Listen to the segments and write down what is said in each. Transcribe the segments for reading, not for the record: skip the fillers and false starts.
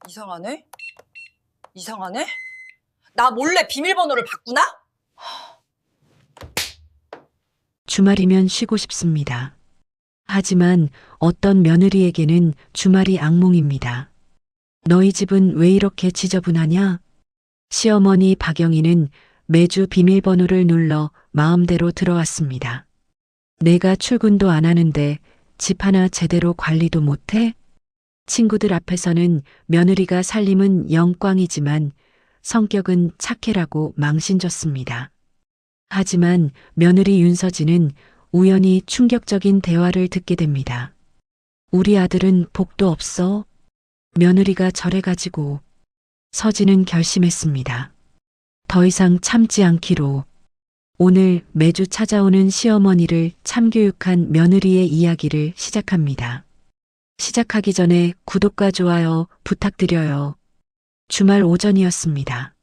이상하네? 이상하네? 나 몰래 비밀번호를 바꾸나? 주말이면 쉬고 싶습니다. 하지만 어떤 며느리에게는 주말이 악몽입니다. 너희 집은 왜 이렇게 지저분하냐? 시어머니 박영희는 매주 비밀번호를 눌러 마음대로 들어왔습니다. 내가 출근도 안 하는데 집 하나 제대로 관리도 못해? 친구들 앞에서는 며느리가 살림은 영광이지만 성격은 착해라고 망신줬습니다. 하지만 며느리 윤서진은 우연히 충격적인 대화를 듣게 됩니다. 우리 아들은 복도 없어? 며느리가 저래가지고 서진은 결심했습니다. 더 이상 참지 않기로 오늘 매주 찾아오는 시어머니를 참교육한 며느리의 이야기를 시작합니다. 시작하기 전에 구독과 좋아요 부탁드려요. 주말 오전이었습니다.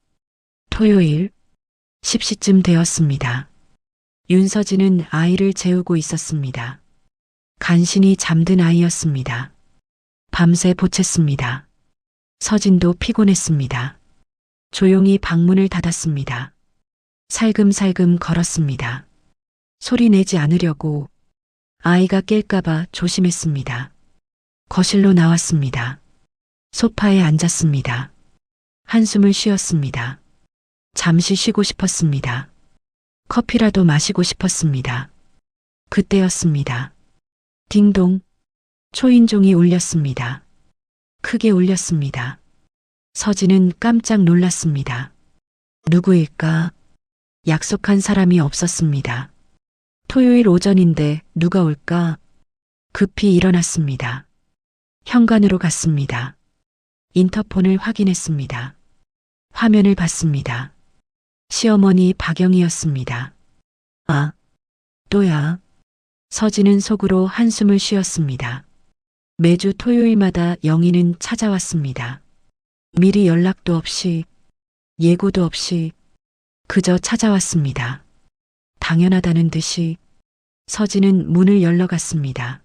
토요일 10시쯤 되었습니다. 윤서진은 아이를 재우고 있었습니다. 간신히 잠든 아이였습니다. 밤새 보챘습니다. 서진도 피곤했습니다. 조용히 방문을 닫았습니다. 살금살금 걸었습니다. 소리 내지 않으려고 아이가 깰까봐 조심했습니다. 거실로 나왔습니다. 소파에 앉았습니다. 한숨을 쉬었습니다. 잠시 쉬고 싶었습니다. 커피라도 마시고 싶었습니다. 그때였습니다. 딩동. 초인종이 울렸습니다. 크게 울렸습니다. 서진은 깜짝 놀랐습니다. 누구일까? 약속한 사람이 없었습니다. 토요일 오전인데 누가 올까? 급히 일어났습니다. 현관으로 갔습니다. 인터폰을 확인했습니다. 화면을 봤습니다. 시어머니 박영희였습니다. 아, 또야. 서진은 속으로 한숨을 쉬었습니다. 매주 토요일마다 영희는 찾아왔습니다. 미리 연락도 없이, 예고도 없이 그저 찾아왔습니다. 당연하다는 듯이 서진은 문을 열러갔습니다.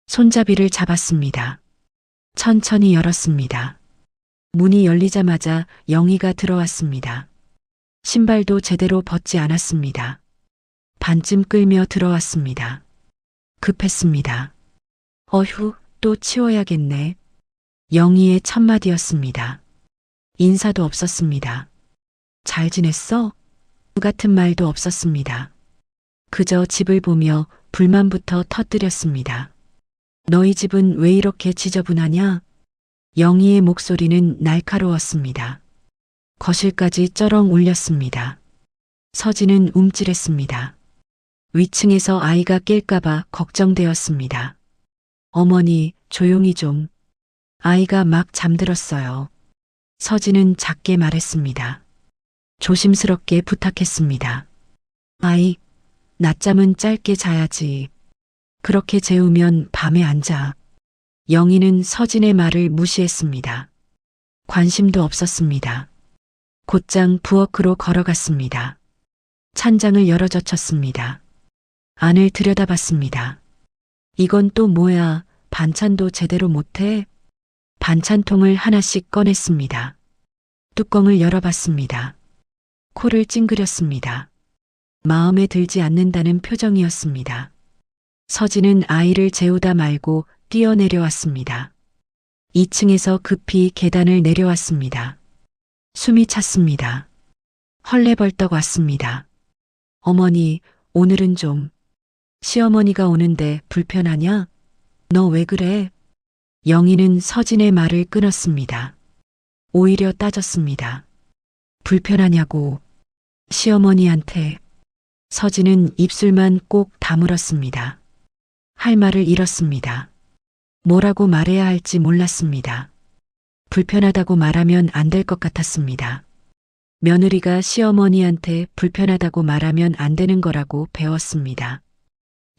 손잡이를 잡았습니다. 천천히 열었습니다. 문이 열리자마자 영희가 들어왔습니다. 신발도 제대로 벗지 않았습니다. 반쯤 끌며 들어왔습니다. 급했습니다. 어휴, 또 치워야겠네. 영희의 첫마디였습니다. 인사도 없었습니다. 잘 지냈어? 같은 말도 없었습니다. 그저 집을 보며 불만부터 터뜨렸습니다. 너희 집은 왜 이렇게 지저분하냐? 영희의 목소리는 날카로웠습니다. 거실까지 쩌렁 울렸습니다. 서진은 움찔했습니다. 위층에서 아이가 깰까봐 걱정되었습니다. 어머니, 조용히 좀. 아이가 막 잠들었어요. 서진은 작게 말했습니다. 조심스럽게 부탁했습니다. 아이, 낮잠은 짧게 자야지. 그렇게 재우면 밤에 안 자. 영희는 서진의 말을 무시했습니다. 관심도 없었습니다. 곧장 부엌으로 걸어갔습니다. 찬장을 열어 젖혔습니다. 안을 들여다봤습니다. 이건 또 뭐야? 반찬도 제대로 못해? 반찬통을 하나씩 꺼냈습니다. 뚜껑을 열어봤습니다. 코를 찡그렸습니다. 마음에 들지 않는다는 표정이었습니다. 서진은 아이를 재우다 말고 뛰어내려왔습니다. 2층에서 급히 계단을 내려왔습니다. 숨이 찼습니다. 헐레벌떡 왔습니다. 어머니, 오늘은 좀. 시어머니가 오는데 불편하냐? 너 왜 그래? 영희는 서진의 말을 끊었습니다. 오히려 따졌습니다. 불편하냐고. 시어머니한테. 서진은 입술만 꼭 다물었습니다. 할 말을 잃었습니다. 뭐라고 말해야 할지 몰랐습니다. 불편하다고 말하면 안 될 것 같았습니다. 며느리가 시어머니한테 불편하다고 말하면 안 되는 거라고 배웠습니다.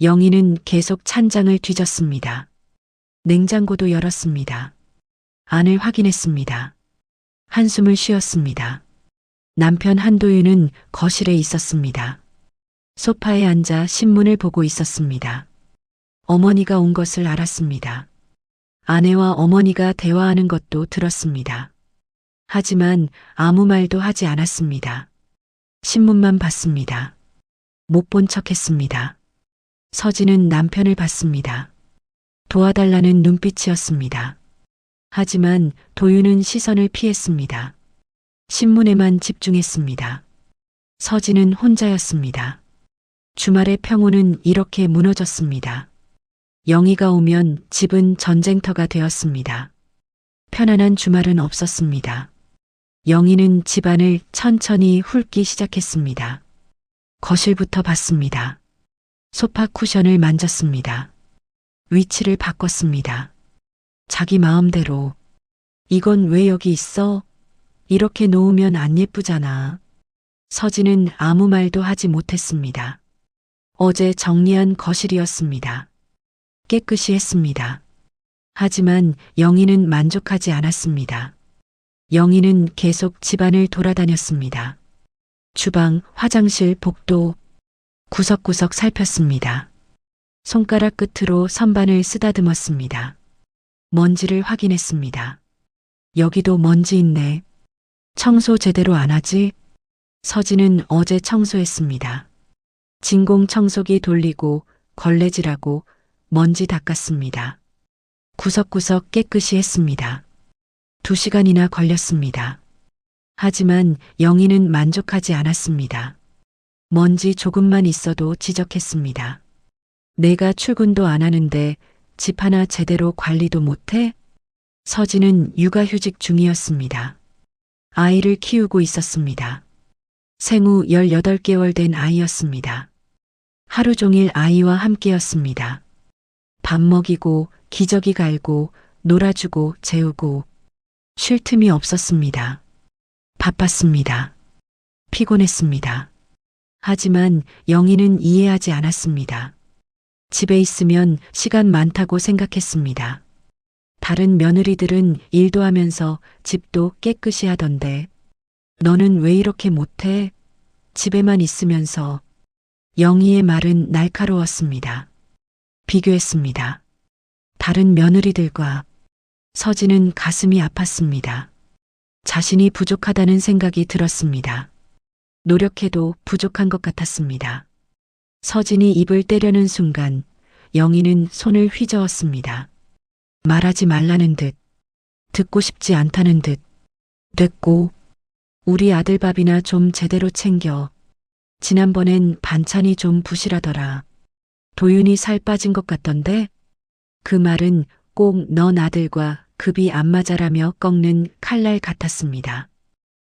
영희는 계속 찬장을 뒤졌습니다. 냉장고도 열었습니다. 안을 확인했습니다. 한숨을 쉬었습니다. 남편 한도윤은 거실에 있었습니다. 소파에 앉아 신문을 보고 있었습니다. 어머니가 온 것을 알았습니다. 아내와 어머니가 대화하는 것도 들었습니다. 하지만 아무 말도 하지 않았습니다. 신문만 봤습니다. 못 본 척 했습니다. 서진은 남편을 봤습니다. 도와달라는 눈빛이었습니다. 하지만 도윤은 시선을 피했습니다. 신문에만 집중했습니다. 서진은 혼자였습니다. 주말의 평온은 이렇게 무너졌습니다. 영희가 오면 집은 전쟁터가 되었습니다. 편안한 주말은 없었습니다. 영희는 집안을 천천히 훑기 시작했습니다. 거실부터 봤습니다. 소파 쿠션을 만졌습니다. 위치를 바꿨습니다. 자기 마음대로. 이건 왜 여기 있어? 이렇게 놓으면 안 예쁘잖아. 서진은 아무 말도 하지 못했습니다. 어제 정리한 거실이었습니다. 깨끗이 했습니다. 하지만 영희는 만족하지 않았습니다. 영희는 계속 집안을 돌아다녔습니다. 주방, 화장실, 복도, 구석구석 살폈습니다. 손가락 끝으로 선반을 쓰다듬었습니다. 먼지를 확인했습니다. 여기도 먼지 있네. 청소 제대로 안 하지? 서진은 어제 청소했습니다. 진공 청소기 돌리고 걸레질하고 먼지 닦았습니다. 구석구석 깨끗이 했습니다. 2시간이나 걸렸습니다. 하지만 영희는 만족하지 않았습니다. 먼지 조금만 있어도 지적했습니다. 내가 출근도 안 하는데 집 하나 제대로 관리도 못해? 서진은 육아휴직 중이었습니다. 아이를 키우고 있었습니다. 생후 18개월 된 아이였습니다. 하루 종일 아이와 함께였습니다. 밥 먹이고 기저귀 갈고 놀아주고 재우고 쉴 틈이 없었습니다. 바빴습니다. 피곤했습니다. 하지만 영희는 이해하지 않았습니다. 집에 있으면 시간 많다고 생각했습니다. 다른 며느리들은 일도 하면서 집도 깨끗이 하던데 너는 왜 이렇게 못해? 집에만 있으면서. 영희의 말은 날카로웠습니다. 비교했습니다. 다른 며느리들과. 서진은 가슴이 아팠습니다. 자신이 부족하다는 생각이 들었습니다. 노력해도 부족한 것 같았습니다. 서진이 입을 떼려는 순간 영희는 손을 휘저었습니다. 말하지 말라는 듯, 듣고 싶지 않다는 듯. 됐고, 우리 아들 밥이나 좀 제대로 챙겨. 지난번엔 반찬이 좀 부실하더라. 도윤이 살 빠진 것 같던데? 그 말은 꼭 넌 아들과 급이 안 맞아라며 꺾는 칼날 같았습니다.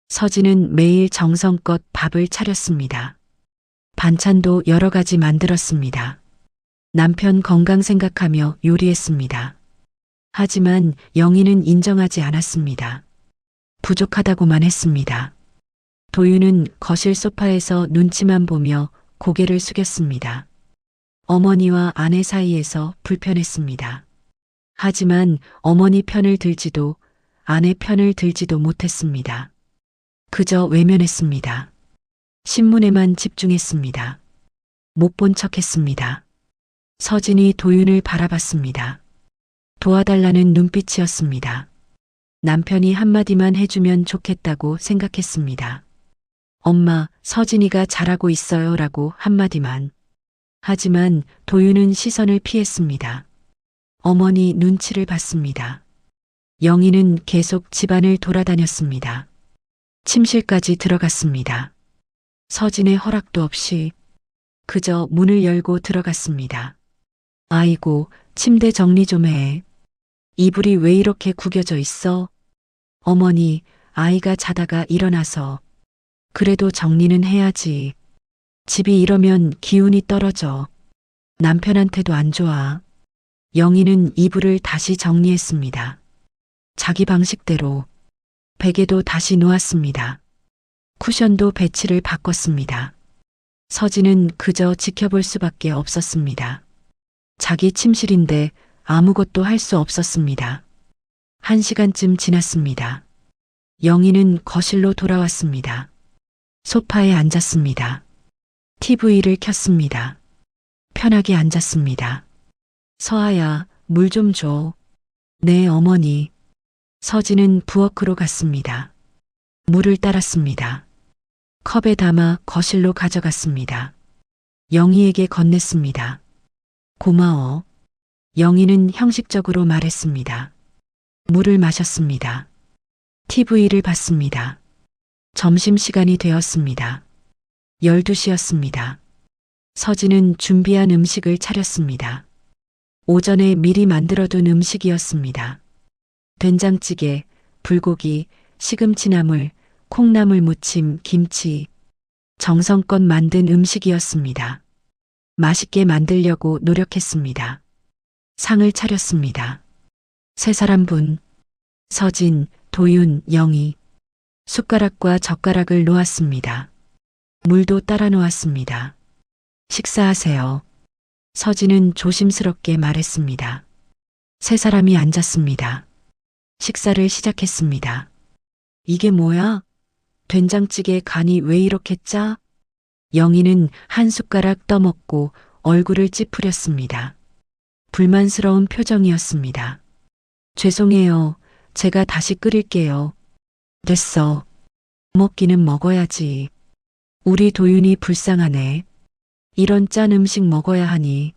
서진은 매일 정성껏 밥을 차렸습니다. 반찬도 여러 가지 만들었습니다. 남편 건강 생각하며 요리했습니다. 하지만 영희는 인정하지 않았습니다. 부족하다고만 했습니다. 도윤은 거실 소파에서 눈치만 보며 고개를 숙였습니다. 어머니와 아내 사이에서 불편했습니다. 하지만 어머니 편을 들지도 아내 편을 들지도 못했습니다. 그저 외면했습니다. 신문에만 집중했습니다. 못 본 척했습니다. 서진이 도윤을 바라봤습니다. 도와달라는 눈빛이었습니다. 남편이 한마디만 해주면 좋겠다고 생각했습니다. 엄마, 서진이가 잘하고 있어요 라고 한마디만. 하지만 도윤은 시선을 피했습니다. 어머니 눈치를 봤습니다. 영희는 계속 집안을 돌아다녔습니다. 침실까지 들어갔습니다. 서진의 허락도 없이 그저 문을 열고 들어갔습니다. 아이고, 침대 정리 좀 해. 이불이 왜 이렇게 구겨져 있어? 어머니, 아이가 자다가 일어나서. 그래도 정리는 해야지. 집이 이러면 기운이 떨어져. 남편한테도 안 좋아. 영희는 이불을 다시 정리했습니다. 자기 방식대로. 베개도 다시 놓았습니다. 쿠션도 배치를 바꿨습니다. 서진은 그저 지켜볼 수밖에 없었습니다. 자기 침실인데 아무것도 할 수 없었습니다. 1시간쯤 지났습니다. 영희는 거실로 돌아왔습니다. 소파에 앉았습니다. TV를 켰습니다. 편하게 앉았습니다. 서아야, 물 좀 줘. 네, 어머니. 서진은 부엌으로 갔습니다. 물을 따랐습니다. 컵에 담아 거실로 가져갔습니다. 영희에게 건넸습니다. 고마워. 영희는 형식적으로 말했습니다. 물을 마셨습니다. TV를 봤습니다. 점심시간이 되었습니다. 12시였습니다. 서진은 준비한 음식을 차렸습니다. 오전에 미리 만들어둔 음식이었습니다. 된장찌개, 불고기, 시금치나물, 콩나물 무침, 김치. 정성껏 만든 음식이었습니다. 맛있게 만들려고 노력했습니다. 상을 차렸습니다. 세 사람분, 서진, 도윤, 영희. 숟가락과 젓가락을 놓았습니다. 물도 따라 놓았습니다. 식사하세요. 서진은 조심스럽게 말했습니다. 세 사람이 앉았습니다. 식사를 시작했습니다. 이게 뭐야? 된장찌개 간이 왜 이렇게 짜? 영희는 한 숟가락 떠먹고 얼굴을 찌푸렸습니다. 불만스러운 표정이었습니다. 죄송해요. 제가 다시 끓일게요. 됐어. 먹기는 먹어야지. 우리 도윤이 불쌍하네. 이런 짠 음식 먹어야 하니.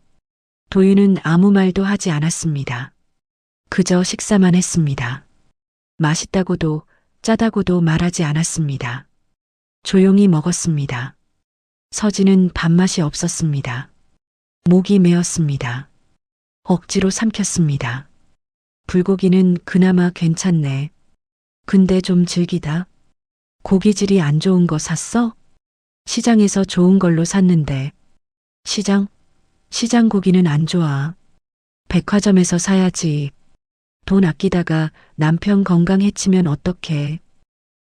도윤은 아무 말도 하지 않았습니다. 그저 식사만 했습니다. 맛있다고도 짜다고도 말하지 않았습니다. 조용히 먹었습니다. 서진은 밥맛이 없었습니다. 목이 메었습니다. 억지로 삼켰습니다. 불고기는 그나마 괜찮네. 근데 좀 질기다. 고기질이 안 좋은 거 샀어? 시장에서 좋은 걸로 샀는데. 시장 고기는 안 좋아. 백화점에서 사야지. 돈 아끼다가 남편 건강 해치면 어떡해.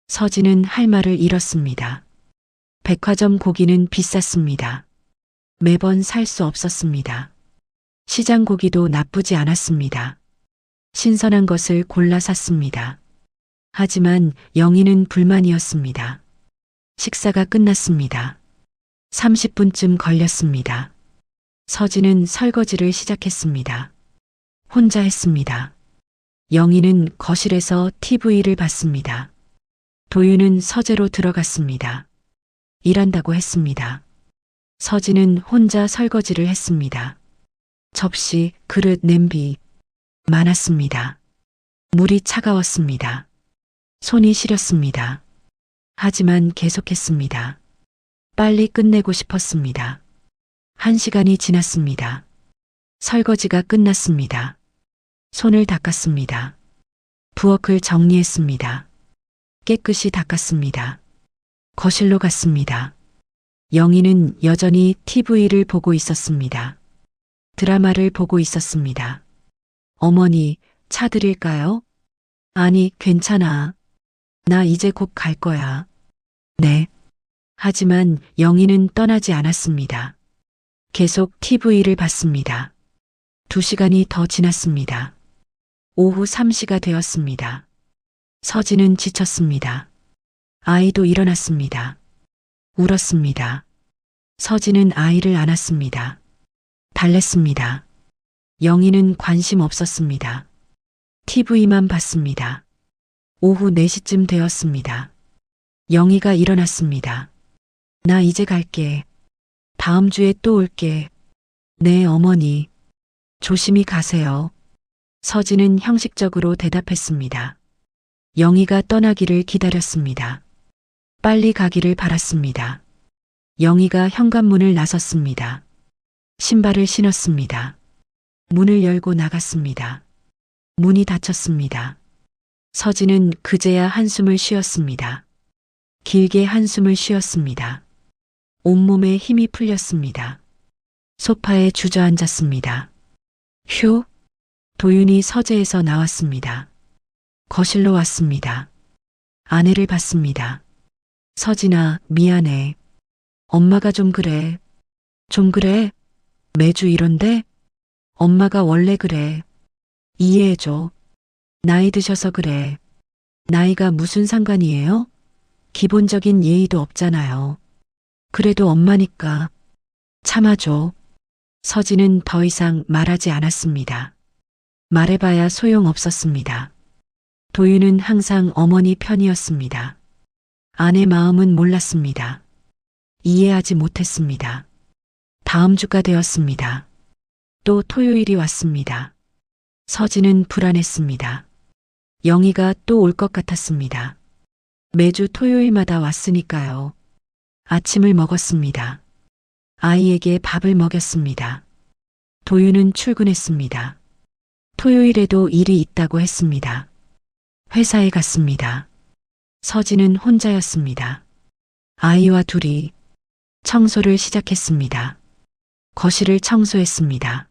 서진은 할 말을 잃었습니다. 백화점 고기는 비쌌습니다. 매번 살 수 없었습니다. 시장 고기도 나쁘지 않았습니다. 신선한 것을 골라 샀습니다. 하지만 영희는 불만이었습니다. 식사가 끝났습니다. 30분쯤 걸렸습니다. 서진은 설거지를 시작했습니다. 혼자 했습니다. 영희는 거실에서 TV를 봤습니다. 도윤은 서재로 들어갔습니다. 일한다고 했습니다. 서진은 혼자 설거지를 했습니다. 접시, 그릇, 냄비 많았습니다. 물이 차가웠습니다. 손이 시렸습니다. 하지만 계속했습니다. 빨리 끝내고 싶었습니다. 1시간이 지났습니다. 설거지가 끝났습니다. 손을 닦았습니다. 부엌을 정리했습니다. 깨끗이 닦았습니다. 거실로 갔습니다. 영희는 여전히 TV를 보고 있었습니다. 드라마를 보고 있었습니다. 어머니, 차 드릴까요? 아니, 괜찮아. 나 이제 곧 갈 거야. 네. 하지만 영희는 떠나지 않았습니다. 계속 TV를 봤습니다. 2시간이 더 지났습니다. 오후 3시가 되었습니다. 서진은 지쳤습니다. 아이도 일어났습니다. 울었습니다. 서진은 아이를 안았습니다. 달랬습니다. 영희는 관심 없었습니다. TV만 봤습니다. 오후 4시쯤 되었습니다. 영희가 일어났습니다. 나 이제 갈게. 다음 주에 또 올게. 네, 어머니. 조심히 가세요. 서진은 형식적으로 대답했습니다. 영희가 떠나기를 기다렸습니다. 빨리 가기를 바랐습니다. 영희가 현관문을 나섰습니다. 신발을 신었습니다. 문을 열고 나갔습니다. 문이 닫혔습니다. 서진은 그제야 한숨을 쉬었습니다. 길게 한숨을 쉬었습니다. 온몸에 힘이 풀렸습니다. 소파에 주저앉았습니다. 휴! 도윤이 서재에서 나왔습니다. 거실로 왔습니다. 아내를 봤습니다. 서진아, 미안해. 엄마가 좀 그래. 좀 그래? 매주 이런데? 엄마가 원래 그래. 이해해줘. 나이 드셔서 그래. 나이가 무슨 상관이에요? 기본적인 예의도 없잖아요. 그래도 엄마니까. 참아줘. 서진은 더 이상 말하지 않았습니다. 말해봐야 소용없었습니다. 도윤은 항상 어머니 편이었습니다. 아내 마음은 몰랐습니다. 이해하지 못했습니다. 다음 주가 되었습니다. 또 토요일이 왔습니다. 서진은 불안했습니다. 영희가 또 올 것 같았습니다. 매주 토요일마다 왔으니까요. 아침을 먹었습니다. 아이에게 밥을 먹였습니다. 도윤은 출근했습니다. 토요일에도 일이 있다고 했습니다. 회사에 갔습니다. 서진은 혼자였습니다. 아이와 둘이 청소를 시작했습니다. 거실을 청소했습니다.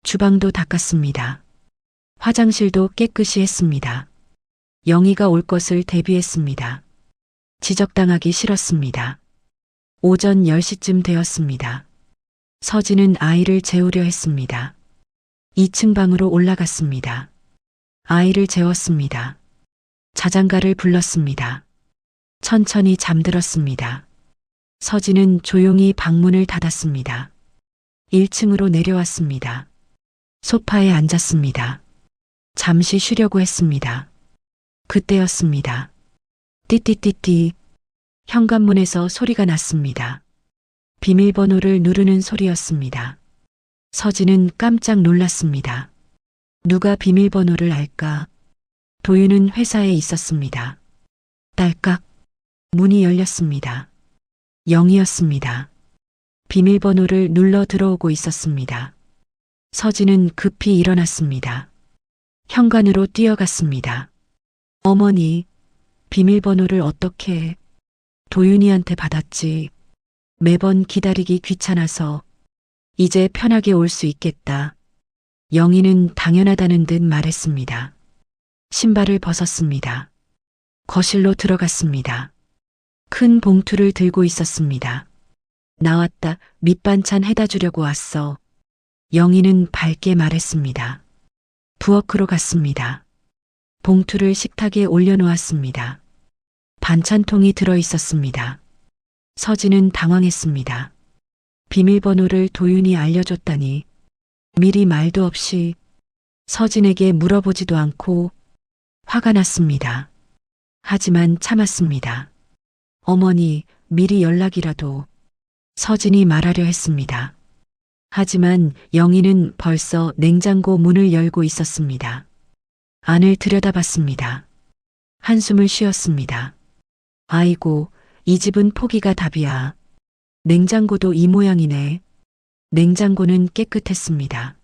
주방도 닦았습니다. 화장실도 깨끗이 했습니다. 영희가 올 것을 대비했습니다. 지적당하기 싫었습니다. 오전 10시쯤 되었습니다. 서진은 아이를 재우려 했습니다. 2층 방으로 올라갔습니다. 아이를 재웠습니다. 자장가를 불렀습니다. 천천히 잠들었습니다. 서진은 조용히 방문을 닫았습니다. 1층으로 내려왔습니다. 소파에 앉았습니다. 잠시 쉬려고 했습니다. 그때였습니다. 띠띠띠띠. 현관문에서 소리가 났습니다. 비밀번호를 누르는 소리였습니다. 서진은 깜짝 놀랐습니다. 누가 비밀번호를 알까? 도윤은 회사에 있었습니다. 딸깍. 문이 열렸습니다. 영희였습니다. 비밀번호를 눌러 들어오고 있었습니다. 서진은 급히 일어났습니다. 현관으로 뛰어갔습니다. 어머니, 비밀번호를 어떻게 도윤이한테 받았지. 매번 기다리기 귀찮아서 이제 편하게 올 수 있겠다. 영희는 당연하다는 듯 말했습니다. 신발을 벗었습니다. 거실로 들어갔습니다. 큰 봉투를 들고 있었습니다. 나왔다. 밑반찬 해다 주려고 왔어. 영희는 밝게 말했습니다. 부엌으로 갔습니다. 봉투를 식탁에 올려놓았습니다. 반찬통이 들어 있었습니다. 서진은 당황했습니다. 비밀번호를 도윤이 알려줬다니 미리 말도 없이 서진에게 물어보지도 않고 화가 났습니다. 하지만 참았습니다. 어머니, 미리 연락이라도 서진이 말하려 했습니다. 하지만 영희는 벌써 냉장고 문을 열고 있었습니다. 안을 들여다봤습니다. 한숨을 쉬었습니다. 아이고, 이 집은 포기가 답이야. 냉장고도 이 모양이네. 냉장고는 깨끗했습니다.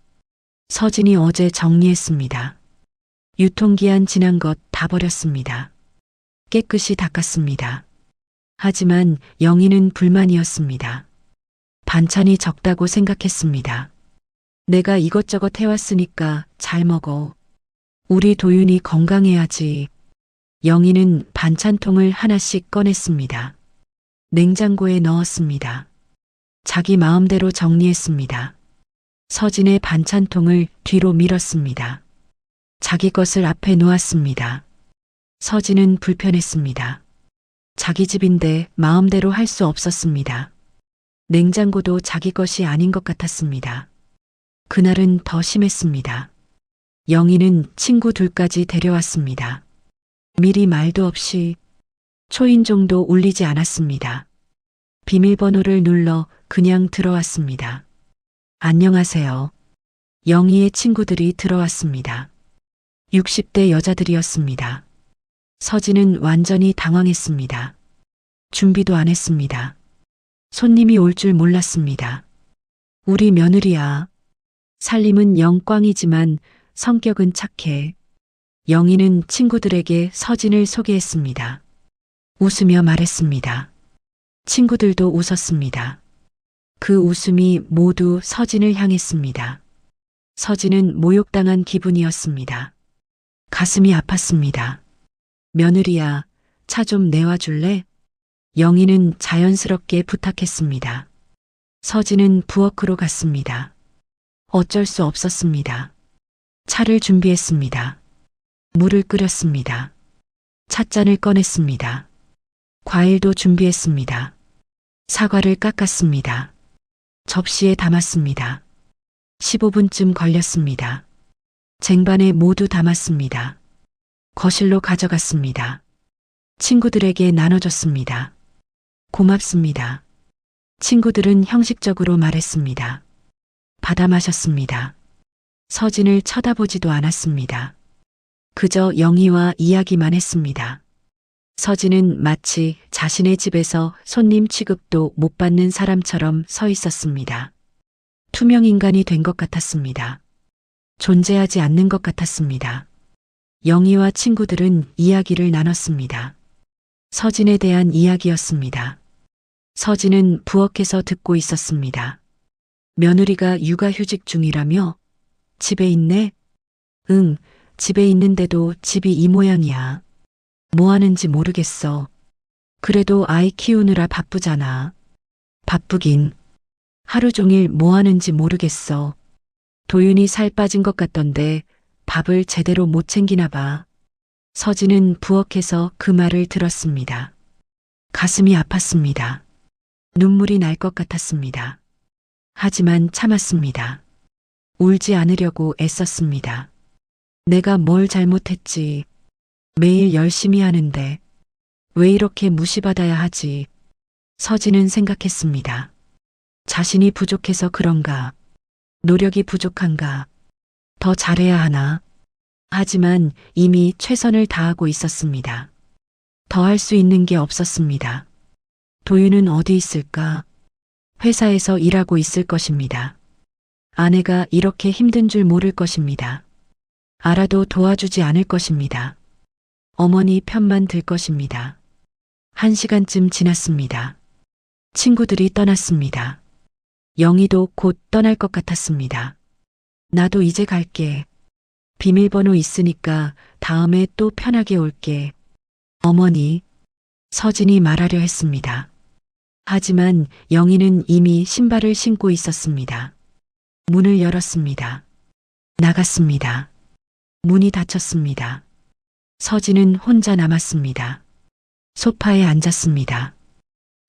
서진이 어제 정리했습니다. 유통기한 지난 것 다 버렸습니다. 깨끗이 닦았습니다. 하지만 영희는 불만이었습니다. 반찬이 적다고 생각했습니다. 내가 이것저것 해왔으니까 잘 먹어. 우리 도윤이 건강해야지. 영희는 반찬통을 하나씩 꺼냈습니다. 냉장고에 넣었습니다. 자기 마음대로 정리했습니다. 서진의 반찬통을 뒤로 밀었습니다. 자기 것을 앞에 놓았습니다. 서진은 불편했습니다. 자기 집인데 마음대로 할 수 없었습니다. 냉장고도 자기 것이 아닌 것 같았습니다. 그날은 더 심했습니다. 영희는 친구 둘까지 데려왔습니다. 미리 말도 없이 초인종도 울리지 않았습니다. 비밀번호를 눌러 그냥 들어왔습니다. 안녕하세요. 영희의 친구들이 들어왔습니다. 60대 여자들이었습니다. 서진은 완전히 당황했습니다. 준비도 안 했습니다. 손님이 올 줄 몰랐습니다. 우리 며느리야. 살림은 영광이지만 성격은 착해. 영희는 친구들에게 서진을 소개했습니다. 웃으며 말했습니다. 친구들도 웃었습니다. 그 웃음이 모두 서진을 향했습니다. 서진은 모욕당한 기분이었습니다. 가슴이 아팠습니다. 며느리야, 차 좀 내와 줄래? 영희는 자연스럽게 부탁했습니다. 서진은 부엌으로 갔습니다. 어쩔 수 없었습니다. 차를 준비했습니다. 물을 끓였습니다. 찻잔을 꺼냈습니다. 과일도 준비했습니다. 사과를 깎았습니다. 접시에 담았습니다. 15분쯤 걸렸습니다. 쟁반에 모두 담았습니다. 거실로 가져갔습니다. 친구들에게 나눠줬습니다. 고맙습니다. 친구들은 형식적으로 말했습니다. 받아 마셨습니다. 서진을 쳐다보지도 않았습니다. 그저 영희와 이야기만 했습니다. 서진은 마치 자신의 집에서 손님 취급도 못 받는 사람처럼 서 있었습니다. 투명 인간이 된 것 같았습니다. 존재하지 않는 것 같았습니다. 영희와 친구들은 이야기를 나눴습니다. 서진에 대한 이야기였습니다. 서진은 부엌에서 듣고 있었습니다. 며느리가 육아휴직 중이라며? 집에 있네? 응, 집에 있는데도 집이 이 모양이야. 뭐 하는지 모르겠어. 그래도 아이 키우느라 바쁘잖아. 바쁘긴. 하루 종일 뭐 하는지 모르겠어. 도윤이 살 빠진 것 같던데 밥을 제대로 못 챙기나 봐. 서진은 부엌에서 그 말을 들었습니다. 가슴이 아팠습니다. 눈물이 날 것 같았습니다. 하지만 참았습니다. 울지 않으려고 애썼습니다. 내가 뭘 잘못했지. 매일 열심히 하는데 왜 이렇게 무시받아야 하지? 서진은 생각했습니다. 자신이 부족해서 그런가? 노력이 부족한가? 더 잘해야 하나? 하지만 이미 최선을 다하고 있었습니다. 더 할 수 있는 게 없었습니다. 도윤은 어디 있을까? 회사에서 일하고 있을 것입니다. 아내가 이렇게 힘든 줄 모를 것입니다. 알아도 도와주지 않을 것입니다. 어머니 편만 들 것입니다. 1시간쯤 지났습니다. 친구들이 떠났습니다. 영희도 곧 떠날 것 같았습니다. 나도 이제 갈게. 비밀번호 있으니까 다음에 또 편하게 올게. 어머니, 서진이 말하려 했습니다. 하지만 영희는 이미 신발을 신고 있었습니다. 문을 열었습니다. 나갔습니다. 문이 닫혔습니다. 서진은 혼자 남았습니다. 소파에 앉았습니다.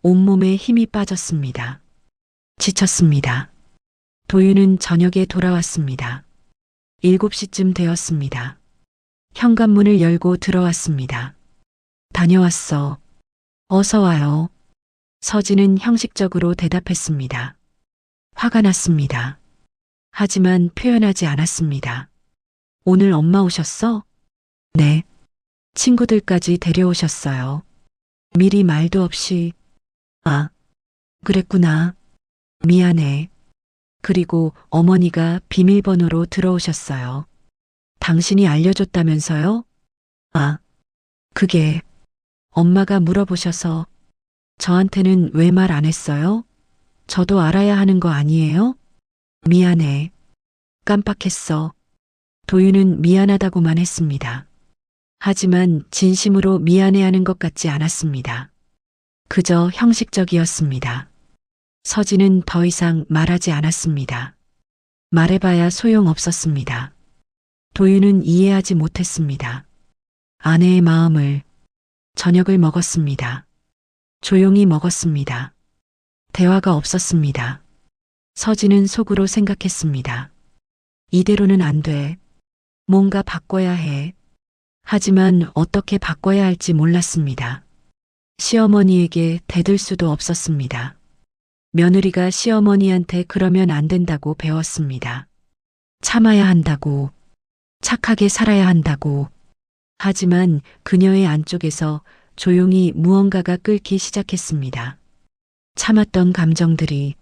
온몸에 힘이 빠졌습니다. 지쳤습니다. 도윤은 저녁에 돌아왔습니다. 7시쯤 되었습니다. 현관문을 열고 들어왔습니다. 다녀왔어. 어서 와요. 서진은 형식적으로 대답했습니다. 화가 났습니다. 하지만 표현하지 않았습니다. 오늘 엄마 오셨어? 네. 친구들까지 데려오셨어요. 미리 말도 없이. 아, 그랬구나. 미안해. 그리고 어머니가 비밀번호로 들어오셨어요. 당신이 알려줬다면서요? 아, 그게 엄마가 물어보셔서 저한테는 왜 말 안 했어요? 저도 알아야 하는 거 아니에요? 미안해. 깜빡했어. 도윤은 미안하다고만 했습니다. 하지만 진심으로 미안해하는 것 같지 않았습니다. 그저 형식적이었습니다. 서진은 더 이상 말하지 않았습니다. 말해봐야 소용없었습니다. 도윤은 이해하지 못했습니다. 아내의 마음을. 저녁을 먹었습니다. 조용히 먹었습니다. 대화가 없었습니다. 서진은 속으로 생각했습니다. 이대로는 안 돼. 뭔가 바꿔야 해. 하지만 어떻게 바꿔야 할지 몰랐습니다. 시어머니에게 대들 수도 없었습니다. 며느리가 시어머니한테 그러면 안 된다고 배웠습니다. 참아야 한다고, 착하게 살아야 한다고. 하지만 그녀의 안쪽에서 조용히 무언가가 끓기 시작했습니다. 참았던 감정들이,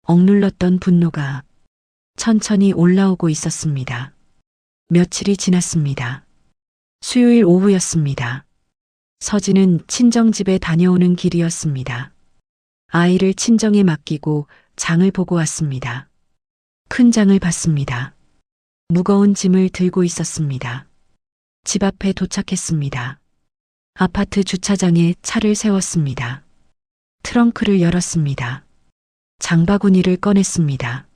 억눌렀던 분노가 천천히 올라오고 있었습니다. 며칠이 지났습니다. 수요일 오후였습니다. 서진은 친정집에 다녀오는 길이었습니다. 아이를 친정에 맡기고 장을 보고 왔습니다. 큰 장을 봤습니다. 무거운 짐을 들고 있었습니다. 집 앞에 도착했습니다. 아파트 주차장에 차를 세웠습니다. 트렁크를 열었습니다. 장바구니를 꺼냈습니다.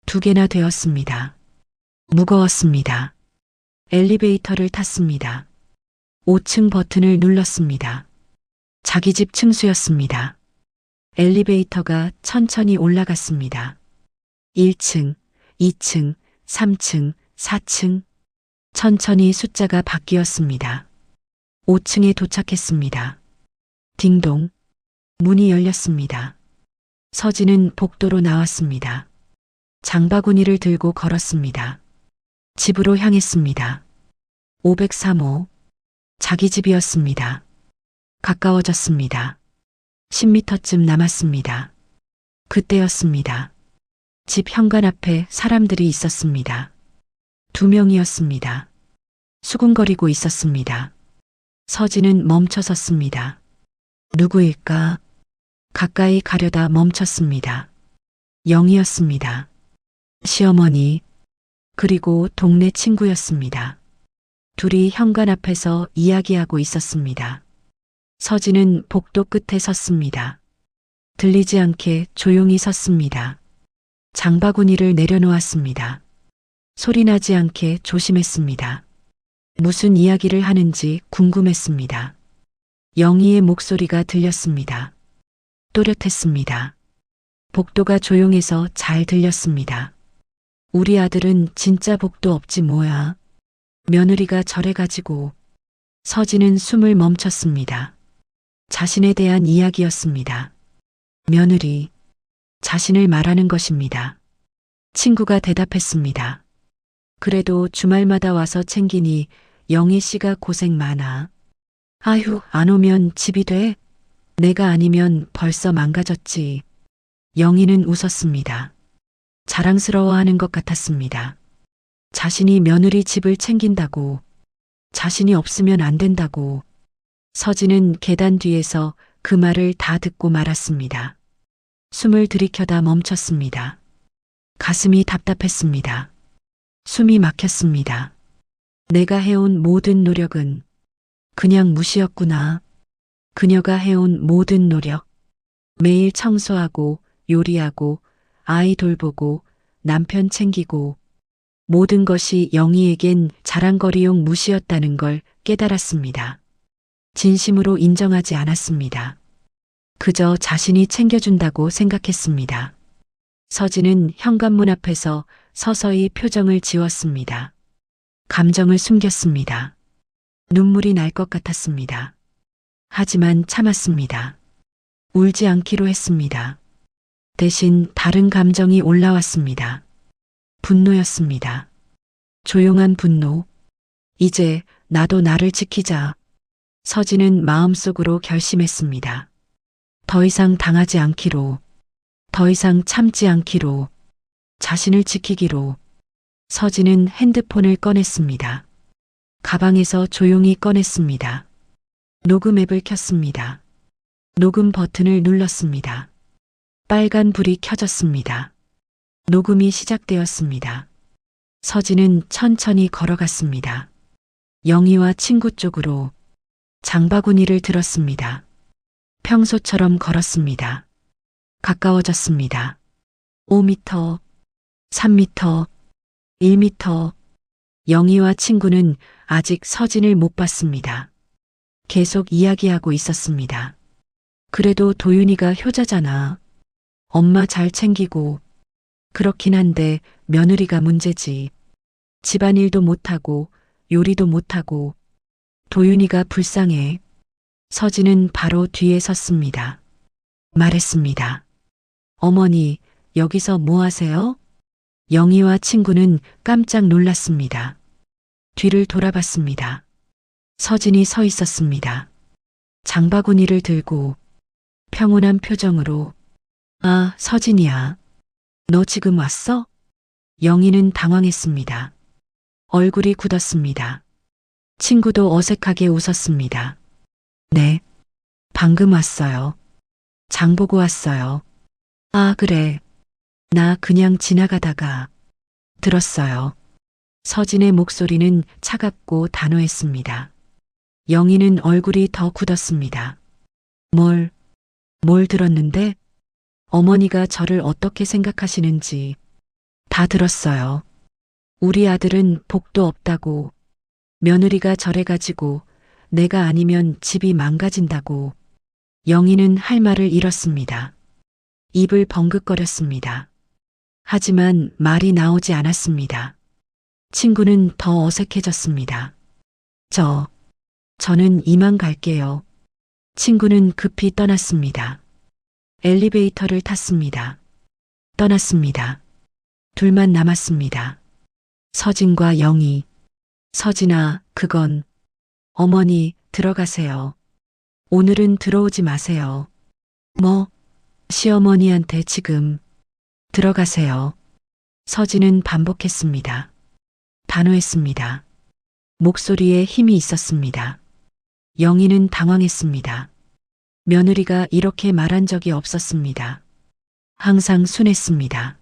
2개나 되었습니다. 무거웠습니다. 엘리베이터를 탔습니다. 5층 버튼을 눌렀습니다. 자기 집 층수였습니다. 엘리베이터가 천천히 올라갔습니다. 1층, 2층, 3층, 4층. 천천히 숫자가 바뀌었습니다. 5층에 도착했습니다. 딩동. 문이 열렸습니다. 서진은 복도로 나왔습니다. 장바구니를 들고 걸었습니다. 집으로 향했습니다. 503호. 자기 집이었습니다. 가까워졌습니다. 10m쯤 남았습니다. 그때였습니다. 집 현관 앞에 사람들이 있었습니다. 2명이었습니다. 수군거리고 있었습니다. 서진은 멈춰 섰습니다. 누구일까? 가까이 가려다 멈췄습니다. 영이었습니다. 시어머니, 그리고 동네 친구였습니다. 둘이 현관 앞에서 이야기하고 있었습니다. 서진은 복도 끝에 섰습니다. 들리지 않게 조용히 섰습니다. 장바구니를 내려놓았습니다. 소리나지 않게 조심했습니다. 무슨 이야기를 하는지 궁금했습니다. 영희의 목소리가 들렸습니다. 또렷했습니다. 복도가 조용해서 잘 들렸습니다. 우리 아들은 진짜 복도 없지 뭐야. 며느리가 저래가지고. 서진은 숨을 멈췄습니다. 자신에 대한 이야기였습니다. 며느리, 자신을 말하는 것입니다. 친구가 대답했습니다. 그래도 주말마다 와서 챙기니 영희 씨가 고생 많아. 아휴, 안 오면 집이 돼? 내가 아니면 벌써 망가졌지. 영희는 웃었습니다. 자랑스러워하는 것 같았습니다. 자신이 며느리 집을 챙긴다고, 자신이 없으면 안 된다고. 서진은 계단 뒤에서 그 말을 다 듣고 말았습니다. 숨을 들이켜다 멈췄습니다. 가슴이 답답했습니다. 숨이 막혔습니다. 내가 해온 모든 노력은 그냥 무시였구나. 그녀가 해온 모든 노력. 매일 청소하고 요리하고 아이 돌보고 남편 챙기고 모든 것이 영희에겐 자랑거리용 무시였다는 걸 깨달았습니다. 진심으로 인정하지 않았습니다. 그저 자신이 챙겨준다고 생각했습니다. 서진은 현관문 앞에서 서서히 표정을 지웠습니다. 감정을 숨겼습니다. 눈물이 날 것 같았습니다. 하지만 참았습니다. 울지 않기로 했습니다. 대신 다른 감정이 올라왔습니다. 분노였습니다. 조용한 분노. 이제 나도 나를 지키자. 서진은 마음속으로 결심했습니다. 더 이상 당하지 않기로, 더 이상 참지 않기로, 자신을 지키기로. 서진은 핸드폰을 꺼냈습니다. 가방에서 조용히 꺼냈습니다. 녹음 앱을 켰습니다. 녹음 버튼을 눌렀습니다. 빨간 불이 켜졌습니다. 녹음이 시작되었습니다. 서진은 천천히 걸어갔습니다. 영희와 친구 쪽으로. 장바구니를 들었습니다. 평소처럼 걸었습니다. 가까워졌습니다. 5m, 3m, 1m. 영희와 친구는 아직 서진을 못 봤습니다. 계속 이야기하고 있었습니다. 그래도 도윤이가 효자잖아. 엄마 잘 챙기고. 그렇긴 한데 며느리가 문제지. 집안일도 못하고 요리도 못하고. 도윤이가 불쌍해. 서진은 바로 뒤에 섰습니다. 말했습니다. 어머니, 여기서 뭐 하세요? 영희와 친구는 깜짝 놀랐습니다. 뒤를 돌아봤습니다. 서진이 서 있었습니다. 장바구니를 들고 평온한 표정으로. 아, 서진이야. 너 지금 왔어? 영희는 당황했습니다. 얼굴이 굳었습니다. 친구도 어색하게 웃었습니다. 네, 방금 왔어요. 장 보고 왔어요. 아, 그래. 나 그냥 지나가다가 들었어요. 서진의 목소리는 차갑고 단호했습니다. 영희는 얼굴이 더 굳었습니다. 뭘 들었는데? 어머니가 저를 어떻게 생각하시는지 다 들었어요. 우리 아들은 복도 없다고. 며느리가 저래가지고 내가 아니면 집이 망가진다고. 영희는 할 말을 잃었습니다. 입을 벙긋거렸습니다. 하지만 말이 나오지 않았습니다. 친구는 더 어색해졌습니다. 저는 이만 갈게요. 친구는 급히 떠났습니다. 엘리베이터를 탔습니다. 떠났습니다. 둘만 남았습니다. 서진과 영희. 서진아, 그건. 어머니, 들어가세요. 오늘은 들어오지 마세요. 뭐? 시어머니한테 지금. 들어가세요. 서진은 반복했습니다. 단호했습니다. 목소리에 힘이 있었습니다. 영희는 당황했습니다. 며느리가 이렇게 말한 적이 없었습니다. 항상 순했습니다.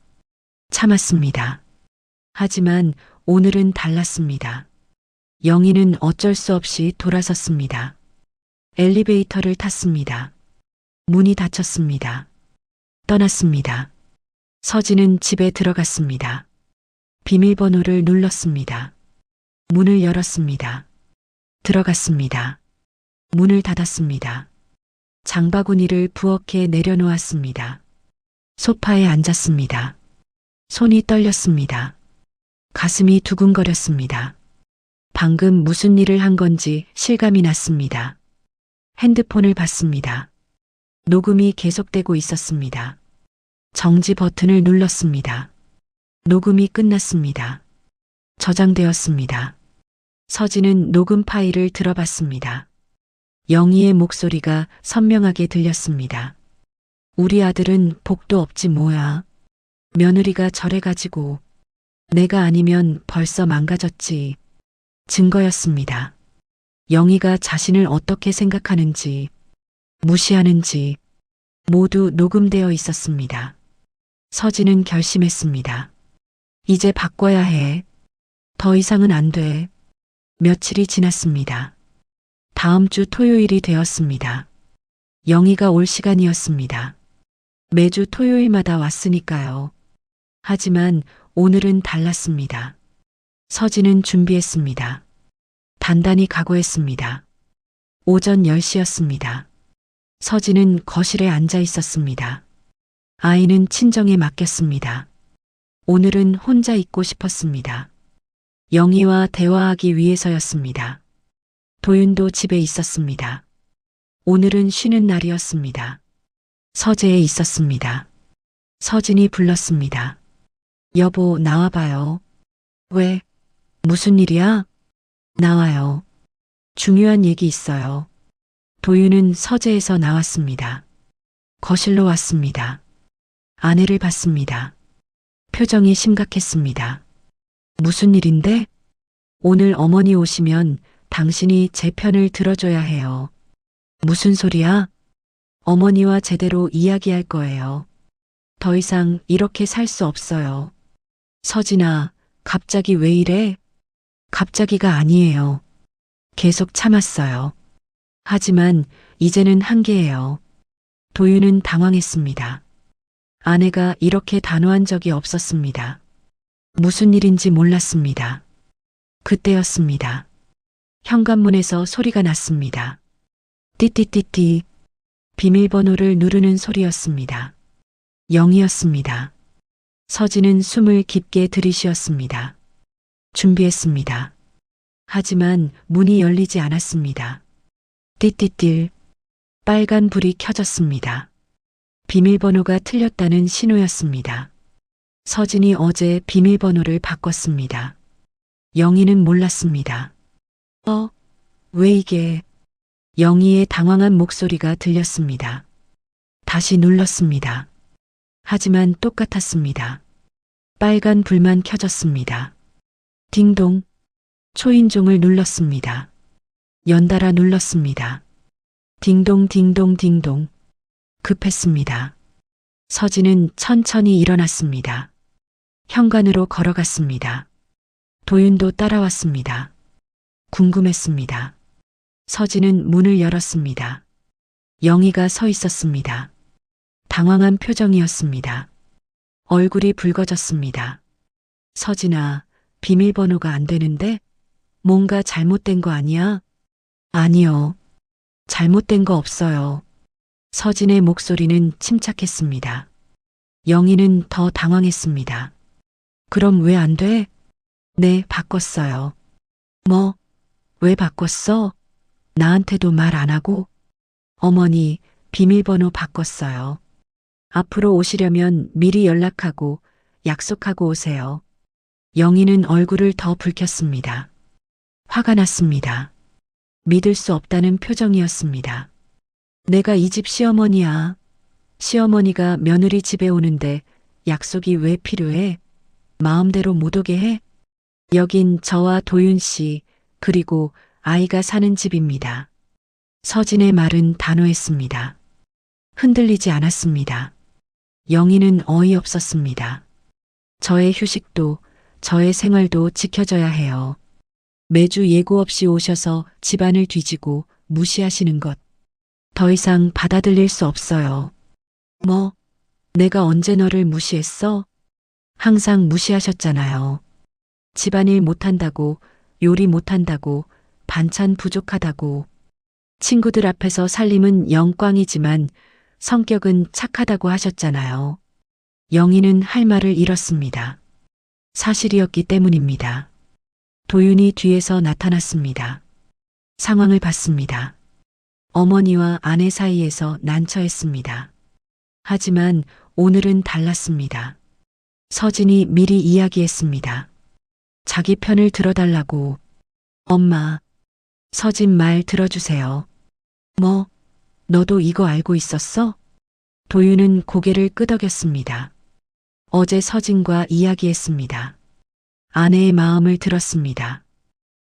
참았습니다. 하지만 오늘은 달랐습니다. 영희는 어쩔 수 없이 돌아섰습니다. 엘리베이터를 탔습니다. 문이 닫혔습니다. 떠났습니다. 서진은 집에 들어갔습니다. 비밀번호를 눌렀습니다. 문을 열었습니다. 들어갔습니다. 문을 닫았습니다. 장바구니를 부엌에 내려놓았습니다. 소파에 앉았습니다. 손이 떨렸습니다. 가슴이 두근거렸습니다. 방금 무슨 일을 한 건지 실감이 났습니다. 핸드폰을 봤습니다. 녹음이 계속되고 있었습니다. 정지 버튼을 눌렀습니다. 녹음이 끝났습니다. 저장되었습니다. 서진은 녹음 파일을 들어봤습니다. 영희의 목소리가 선명하게 들렸습니다. 우리 아들은 복도 없지 뭐야. 며느리가 저래가지고 내가 아니면 벌써 망가졌지. 증거였습니다. 영희가 자신을 어떻게 생각하는지, 무시하는지 모두 녹음되어 있었습니다. 서진은 결심했습니다. 이제 바꿔야 해. 더 이상은 안 돼. 며칠이 지났습니다. 다음 주 토요일이 되었습니다. 영희가 올 시간이었습니다. 매주 토요일마다 왔으니까요. 하지만 오늘은 달랐습니다. 서진은 준비했습니다. 단단히 각오했습니다. 오전 10시였습니다. 서진은 거실에 앉아 있었습니다. 아이는 친정에 맡겼습니다. 오늘은 혼자 있고 싶었습니다. 영희와 대화하기 위해서였습니다. 도윤도 집에 있었습니다. 오늘은 쉬는 날이었습니다. 서재에 있었습니다. 서진이 불렀습니다. 여보, 나와봐요. 왜? 무슨 일이야? 나와요. 중요한 얘기 있어요. 도윤은 서재에서 나왔습니다. 거실로 왔습니다. 아내를 봤습니다. 표정이 심각했습니다. 무슨 일인데? 오늘 어머니 오시면 당신이 제 편을 들어줘야 해요. 무슨 소리야? 어머니와 제대로 이야기할 거예요. 더 이상 이렇게 살 수 없어요. 서진아, 갑자기 왜 이래? 갑자기가 아니에요. 계속 참았어요. 하지만 이제는 한계예요. 도윤은 당황했습니다. 아내가 이렇게 단호한 적이 없었습니다. 무슨 일인지 몰랐습니다. 그때였습니다. 현관문에서 소리가 났습니다. 띠띠띠띠. 비밀번호를 누르는 소리였습니다. 영이었습니다. 서진은 숨을 깊게 들이쉬었습니다. 준비했습니다. 하지만 문이 열리지 않았습니다. 띠띠띠. 빨간 불이 켜졌습니다. 비밀번호가 틀렸다는 신호였습니다. 서진이 어제 비밀번호를 바꿨습니다. 영희는 몰랐습니다. 왜 이게? 영희의 당황한 목소리가 들렸습니다. 다시 눌렀습니다. 하지만 똑같았습니다. 빨간 불만 켜졌습니다. 딩동. 초인종을 눌렀습니다. 연달아 눌렀습니다. 딩동 딩동 딩동. 급했습니다. 서진은 천천히 일어났습니다. 현관으로 걸어갔습니다. 도윤도 따라왔습니다. 궁금했습니다. 서진은 문을 열었습니다. 영희가 서 있었습니다. 당황한 표정이었습니다. 얼굴이 붉어졌습니다. 서진아, 비밀번호가 안 되는데? 뭔가 잘못된 거 아니야? 아니요. 잘못된 거 없어요. 서진의 목소리는 침착했습니다. 영희는 더 당황했습니다. 그럼 왜 안 돼? 네, 바꿨어요. 뭐, 왜 바꿨어? 나한테도 말 안 하고? 어머니, 비밀번호 바꿨어요. 앞으로 오시려면 미리 연락하고 약속하고 오세요. 영희는 얼굴을 더 붉혔습니다. 화가 났습니다. 믿을 수 없다는 표정이었습니다. 내가 이 집 시어머니야. 시어머니가 며느리 집에 오는데 약속이 왜 필요해? 마음대로 못 오게 해? 여긴 저와 도윤 씨, 그리고 아이가 사는 집입니다. 서진의 말은 단호했습니다. 흔들리지 않았습니다. 영희는 어이없었습니다. 저의 휴식도, 저의 생활도 지켜져야 해요. 매주 예고 없이 오셔서 집안을 뒤지고 무시하시는 것. 더 이상 받아들일 수 없어요. 뭐, 내가 언제 너를 무시했어? 항상 무시하셨잖아요. 집안일 못한다고, 요리 못한다고, 반찬 부족하다고. 친구들 앞에서 살림은 영광이지만 성격은 착하다고 하셨잖아요. 영희는 할 말을 잃었습니다. 사실이었기 때문입니다. 도윤이 뒤에서 나타났습니다. 상황을 봤습니다. 어머니와 아내 사이에서 난처했습니다. 하지만 오늘은 달랐습니다. 서진이 미리 이야기했습니다. 자기 편을 들어달라고. 엄마, 서진 말 들어주세요. 뭐, 너도 이거 알고 있었어? 도윤은 고개를 끄덕였습니다. 어제 서진과 이야기했습니다. 아내의 마음을 들었습니다.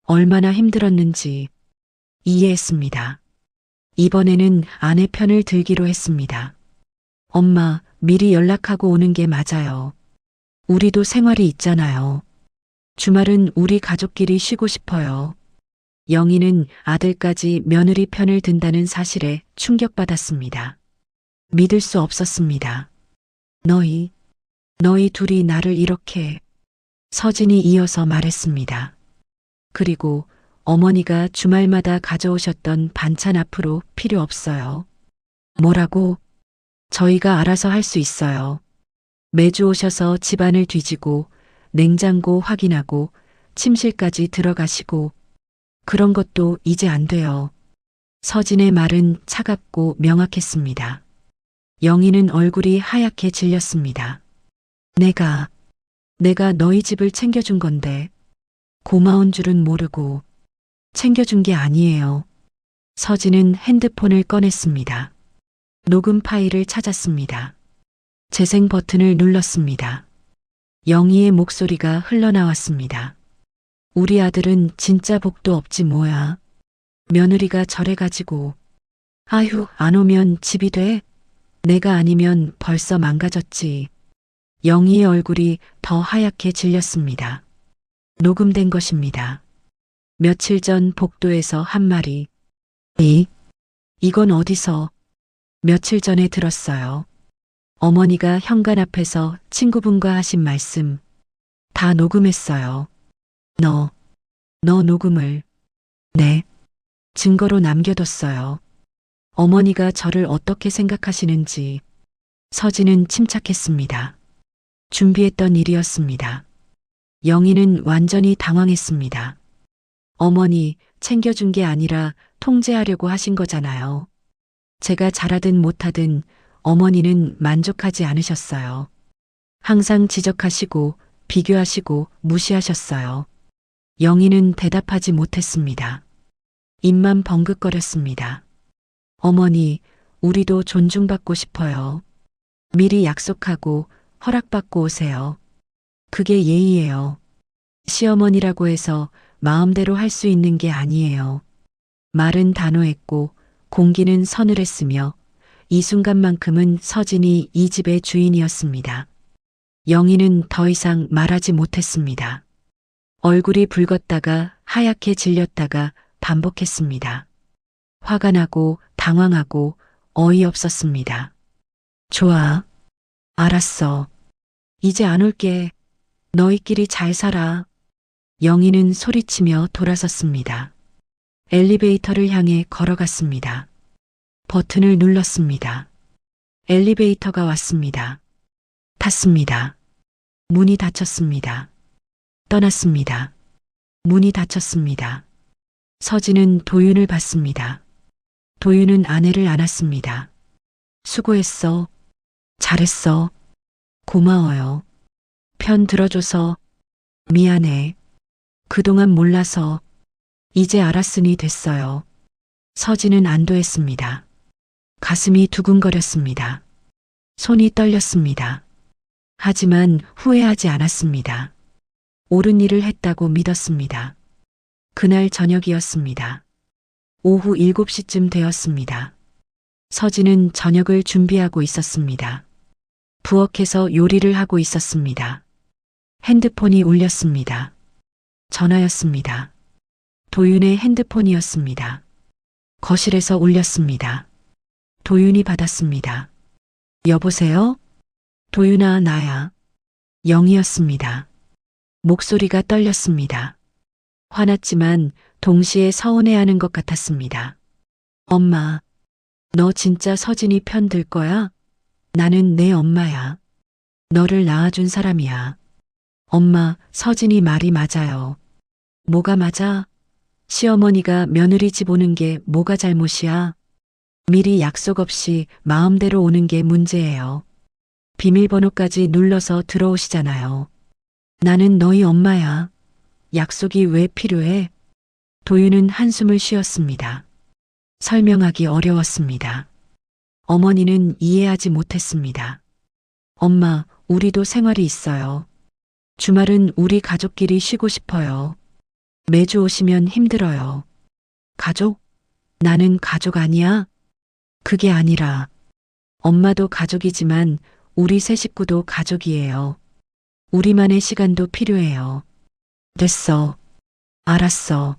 얼마나 힘들었는지 이해했습니다. 이번에는 아내 편을 들기로 했습니다. 엄마, 미리 연락하고 오는 게 맞아요. 우리도 생활이 있잖아요. 주말은 우리 가족끼리 쉬고 싶어요. 영희는 아들까지 며느리 편을 든다는 사실에 충격받았습니다. 믿을 수 없었습니다. 너희 둘이 나를 이렇게. 서진이 이어서 말했습니다. 그리고 어머니가 주말마다 가져오셨던 반찬 앞으로 필요 없어요. 뭐라고? 저희가 알아서 할 수 있어요. 매주 오셔서 집안을 뒤지고 냉장고 확인하고 침실까지 들어가시고 그런 것도 이제 안 돼요. 서진의 말은 차갑고 명확했습니다. 영희는 얼굴이 하얗게 질렸습니다. 내가 너희 집을 챙겨준 건데 고마운 줄은 모르고 챙겨준 게 아니에요. 서진은 핸드폰을 꺼냈습니다. 녹음 파일을 찾았습니다. 재생 버튼을 눌렀습니다. 영희의 목소리가 흘러나왔습니다. 우리 아들은 진짜 복도 없지 뭐야. 며느리가 저래가지고. 아휴, 안 오면 집이 돼? 내가 아니면 벌써 망가졌지. 영희의 얼굴이 더 하얗게 질렸습니다. 녹음된 것입니다. 며칠 전 복도에서 한 말이. 이건 어디서? 며칠 전에 들었어요. 어머니가 현관 앞에서 친구분과 하신 말씀. 다 녹음했어요. 너 녹음을. 네. 증거로 남겨뒀어요. 어머니가 저를 어떻게 생각하시는지. 서진은 침착했습니다. 준비했던 일이었습니다. 영희는 완전히 당황했습니다. 어머니, 챙겨준 게 아니라 통제하려고 하신 거잖아요. 제가 잘하든 못하든 어머니는 만족하지 않으셨어요. 항상 지적하시고 비교하시고 무시하셨어요. 영희는 대답하지 못했습니다. 입만 벙긋거렸습니다. 어머니, 우리도 존중받고 싶어요. 미리 약속하고 허락받고 오세요. 그게 예의예요. 시어머니라고 해서 마음대로 할 수 있는 게 아니에요. 말은 단호했고 공기는 서늘했으며 이 순간만큼은 서진이 이 집의 주인이었습니다. 영희는 더 이상 말하지 못했습니다. 얼굴이 붉었다가 하얗게 질렸다가 반복했습니다. 화가 나고 당황하고 어이없었습니다. 좋아. 알았어. 이제 안 올게. 너희끼리 잘 살아. 영희는 소리치며 돌아섰습니다. 엘리베이터를 향해 걸어갔습니다. 버튼을 눌렀습니다. 엘리베이터가 왔습니다. 탔습니다. 문이 닫혔습니다. 떠났습니다. 문이 닫혔습니다. 서진은 도윤을 봤습니다. 도윤은 아내를 안았습니다. 수고했어. 잘했어. 고마워요. 편 들어줘서 미안해. 그동안 몰라서 이제 알았으니 됐어요. 서진은 안도했습니다. 가슴이 두근거렸습니다. 손이 떨렸습니다. 하지만 후회하지 않았습니다. 옳은 일을 했다고 믿었습니다. 그날 저녁이었습니다. 오후 7시쯤 되었습니다. 서진은 저녁을 준비하고 있었습니다. 부엌에서 요리를 하고 있었습니다. 핸드폰이 울렸습니다. 전화였습니다. 도윤의 핸드폰이었습니다. 거실에서 울렸습니다. 도윤이 받았습니다. 여보세요? 도윤아, 나야. 영이었습니다. 목소리가 떨렸습니다. 화났지만 동시에 서운해하는 것 같았습니다. 엄마, 너 진짜 서진이 편 들 거야? 나는 내 엄마야. 너를 낳아준 사람이야. 엄마, 서진이 말이 맞아요. 뭐가 맞아? 시어머니가 며느리 집 오는 게 뭐가 잘못이야? 미리 약속 없이 마음대로 오는 게 문제예요. 비밀번호까지 눌러서 들어오시잖아요. 나는 너희 엄마야. 약속이 왜 필요해? 도윤은 한숨을 쉬었습니다. 설명하기 어려웠습니다. 어머니는 이해하지 못했습니다. 엄마, 우리도 생활이 있어요. 주말은 우리 가족끼리 쉬고 싶어요. 매주 오시면 힘들어요. 가족? 나는 가족 아니야? 그게 아니라 엄마도 가족이지만 우리 세 식구도 가족이에요. 우리만의 시간도 필요해요. 됐어. 알았어.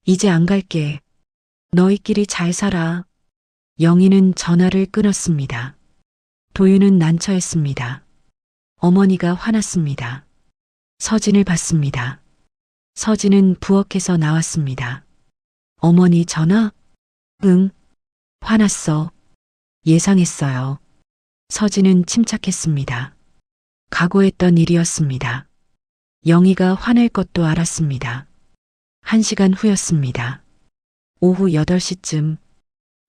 이제 안 갈게. 너희끼리 잘 살아. 영희는 전화를 끊었습니다. 도윤은 난처했습니다. 어머니가 화났습니다. 서진을 봤습니다. 서진은 부엌에서 나왔습니다. 어머니 전화? 응. 화났어. 예상했어요. 서진은 침착했습니다. 각오했던 일이었습니다. 영희가 화낼 것도 알았습니다. 1시간 후였습니다. 오후 8시쯤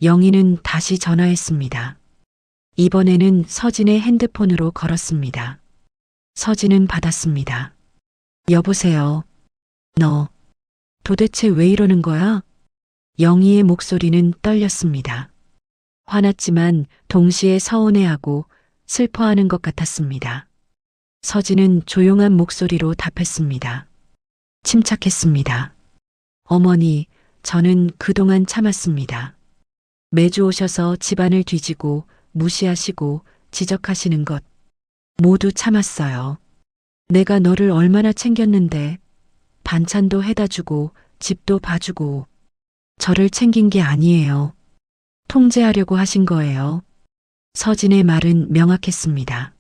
영희는 다시 전화했습니다. 이번에는 서진의 핸드폰으로 걸었습니다. 서진은 받았습니다. 여보세요. 너 도대체 왜 이러는 거야? 영희의 목소리는 떨렸습니다. 화났지만 동시에 서운해하고 슬퍼하는 것 같았습니다. 서진은 조용한 목소리로 답했습니다. 침착했습니다. 어머니, 저는 그동안 참았습니다. 매주 오셔서 집안을 뒤지고 무시하시고 지적하시는 것 모두 참았어요. 내가 너를 얼마나 챙겼는데 반찬도 해다 주고 집도 봐주고 저를 챙긴 게 아니에요. 통제하려고 하신 거예요. 서진의 말은 명확했습니다.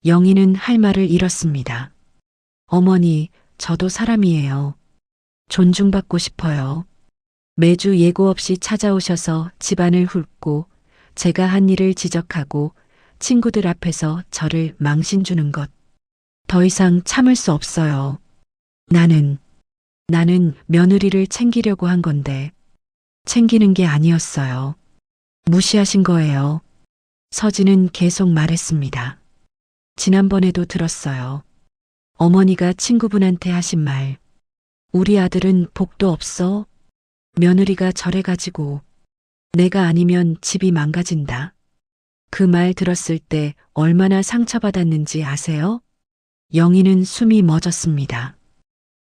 영희는 할 말을 잃었습니다. 어머니, 저도 사람이에요. 존중받고 싶어요. 매주 예고 없이 찾아오셔서 집안을 훑고 제가 한 일을 지적하고 친구들 앞에서 저를 망신 주는 것. 더 이상 참을 수 없어요. 나는 며느리를 챙기려고 한 건데 챙기는 게 아니었어요. 무시하신 거예요. 서진은 계속 말했습니다. 지난번에도 들었어요. 어머니가 친구분한테 하신 말. 우리 아들은 복도 없어. 며느리가 저래가지고 내가 아니면 집이 망가진다. 그 말 들었을 때 얼마나 상처받았는지 아세요? 영희는 숨이 멎었습니다.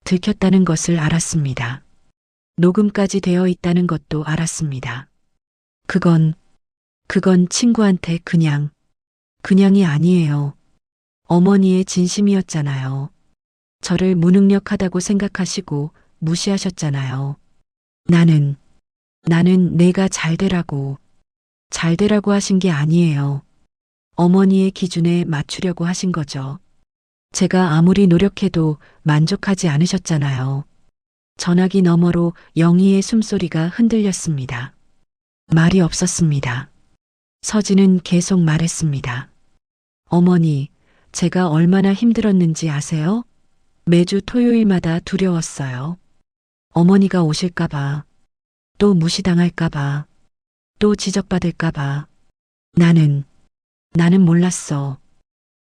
들켰다는 것을 알았습니다. 녹음까지 되어 있다는 것도 알았습니다. 그건 친구한테 그냥이 아니에요. 어머니의 진심이었잖아요. 저를 무능력하다고 생각하시고 무시하셨잖아요. 나는 내가 잘 되라고 하신 게 아니에요. 어머니의 기준에 맞추려고 하신 거죠. 제가 아무리 노력해도 만족하지 않으셨잖아요. 전화기 너머로 영희의 숨소리가 흔들렸습니다. 말이 없었습니다. 서진은 계속 말했습니다. 어머니, 제가 얼마나 힘들었는지 아세요? 매주 토요일마다 두려웠어요. 어머니가 오실까봐, 또 무시당할까봐, 또 지적받을까봐. 나는 몰랐어.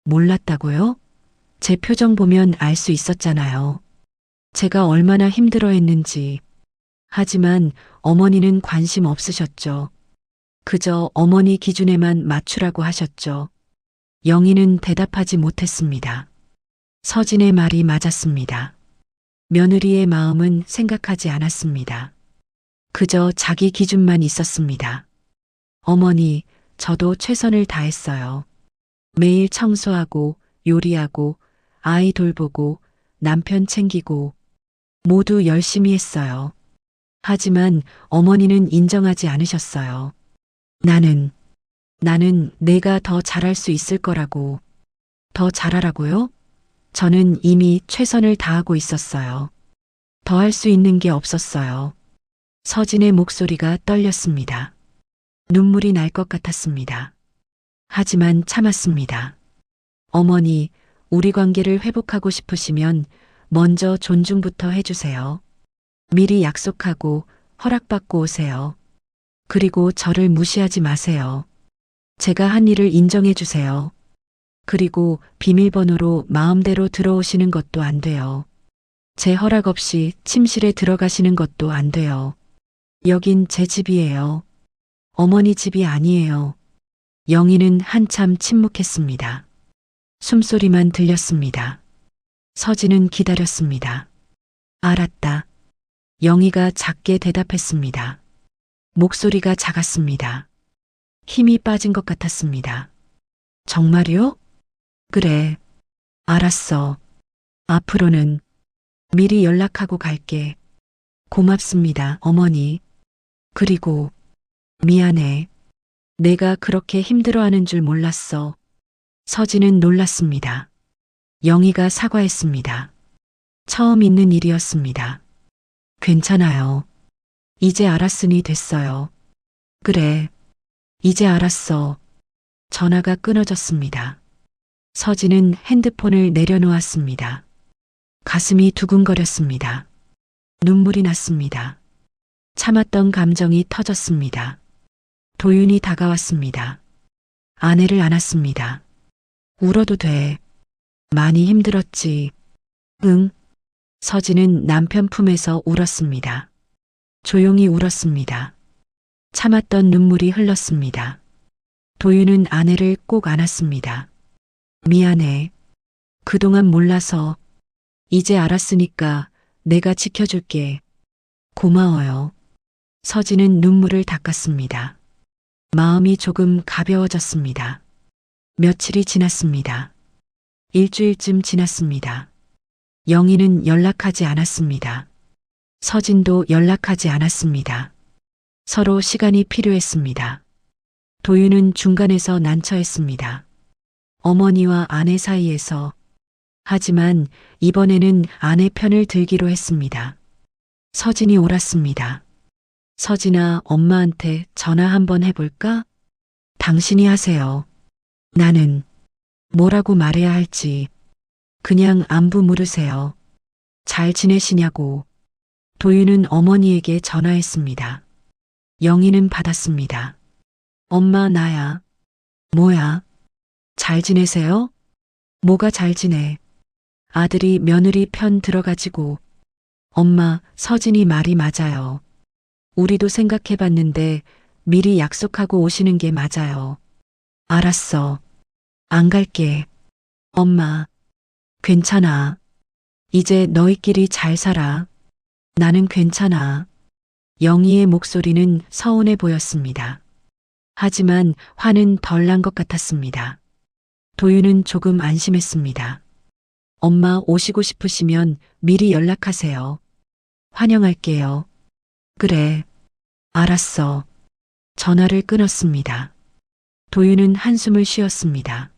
몰랐다고요? 제 표정 보면 알 수 있었잖아요. 제가 얼마나 힘들어 했는지. 하지만 어머니는 관심 없으셨죠. 그저 어머니 기준에만 맞추라고 하셨죠. 영희는 대답하지 못했습니다. 서진의 말이 맞았습니다. 며느리의 마음은 생각하지 않았습니다. 그저 자기 기준만 있었습니다. 어머니, 저도 최선을 다했어요. 매일 청소하고, 요리하고, 아이 돌보고, 남편 챙기고, 모두 열심히 했어요. 하지만 어머니는 인정하지 않으셨어요. 나는 내가 더 잘할 수 있을 거라고. 더 잘하라고요? 저는 이미 최선을 다하고 있었어요. 더 할 수 있는 게 없었어요. 서진의 목소리가 떨렸습니다. 눈물이 날 것 같았습니다. 하지만 참았습니다. 어머니, 우리 관계를 회복하고 싶으시면 먼저 존중부터 해주세요. 미리 약속하고 허락받고 오세요. 그리고 저를 무시하지 마세요. 제가 한 일을 인정해 주세요. 그리고 비밀번호로 마음대로 들어오시는 것도 안 돼요. 제 허락 없이 침실에 들어가시는 것도 안 돼요. 여긴 제 집이에요. 어머니 집이 아니에요. 영희는 한참 침묵했습니다. 숨소리만 들렸습니다. 서진은 기다렸습니다. 알았다. 영희가 작게 대답했습니다. 목소리가 작았습니다. 힘이 빠진 것 같았습니다. 정말요? 그래. 알았어. 앞으로는 미리 연락하고 갈게. 고맙습니다, 어머니. 그리고 미안해. 내가 그렇게 힘들어하는 줄 몰랐어. 서진은 놀랐습니다. 영희가 사과했습니다. 처음 있는 일이었습니다. 괜찮아요. 이제 알았으니 됐어요. 그래. 이제 알았어. 전화가 끊어졌습니다. 서진은 핸드폰을 내려놓았습니다. 가슴이 두근거렸습니다. 눈물이 났습니다. 참았던 감정이 터졌습니다. 도윤이 다가왔습니다. 아내를 안았습니다. 울어도 돼. 많이 힘들었지. 응. 서진은 남편 품에서 울었습니다. 조용히 울었습니다. 참았던 눈물이 흘렀습니다. 도윤은 아내를 꼭 안았습니다. 미안해. 그동안 몰라서. 이제 알았으니까 내가 지켜줄게. 고마워요. 서진은 눈물을 닦았습니다. 마음이 조금 가벼워졌습니다. 며칠이 지났습니다. 일주일쯤 지났습니다. 영희는 연락하지 않았습니다. 서진도 연락하지 않았습니다. 서로 시간이 필요했습니다. 도윤은 중간에서 난처했습니다. 어머니와 아내 사이에서. 하지만 이번에는 아내 편을 들기로 했습니다. 서진이 옳았습니다. 서진아, 엄마한테 전화 한번 해볼까? 당신이 하세요. 나는 뭐라고 말해야 할지. 그냥 안부 물으세요. 잘 지내시냐고. 도윤은 어머니에게 전화했습니다. 영희는 받았습니다. 엄마, 나야. 뭐야? 잘 지내세요? 뭐가 잘 지내? 아들이 며느리 편 들어가지고. 엄마, 서진이 말이 맞아요. 우리도 생각해봤는데 미리 약속하고 오시는 게 맞아요. 알았어. 안 갈게. 엄마, 괜찮아. 이제 너희끼리 잘 살아. 나는 괜찮아. 영희의 목소리는 서운해 보였습니다. 하지만 화는 덜 난 것 같았습니다. 도윤은 조금 안심했습니다. 엄마 오시고 싶으시면 미리 연락하세요. 환영할게요. 그래. 알았어. 전화를 끊었습니다. 도윤은 한숨을 쉬었습니다.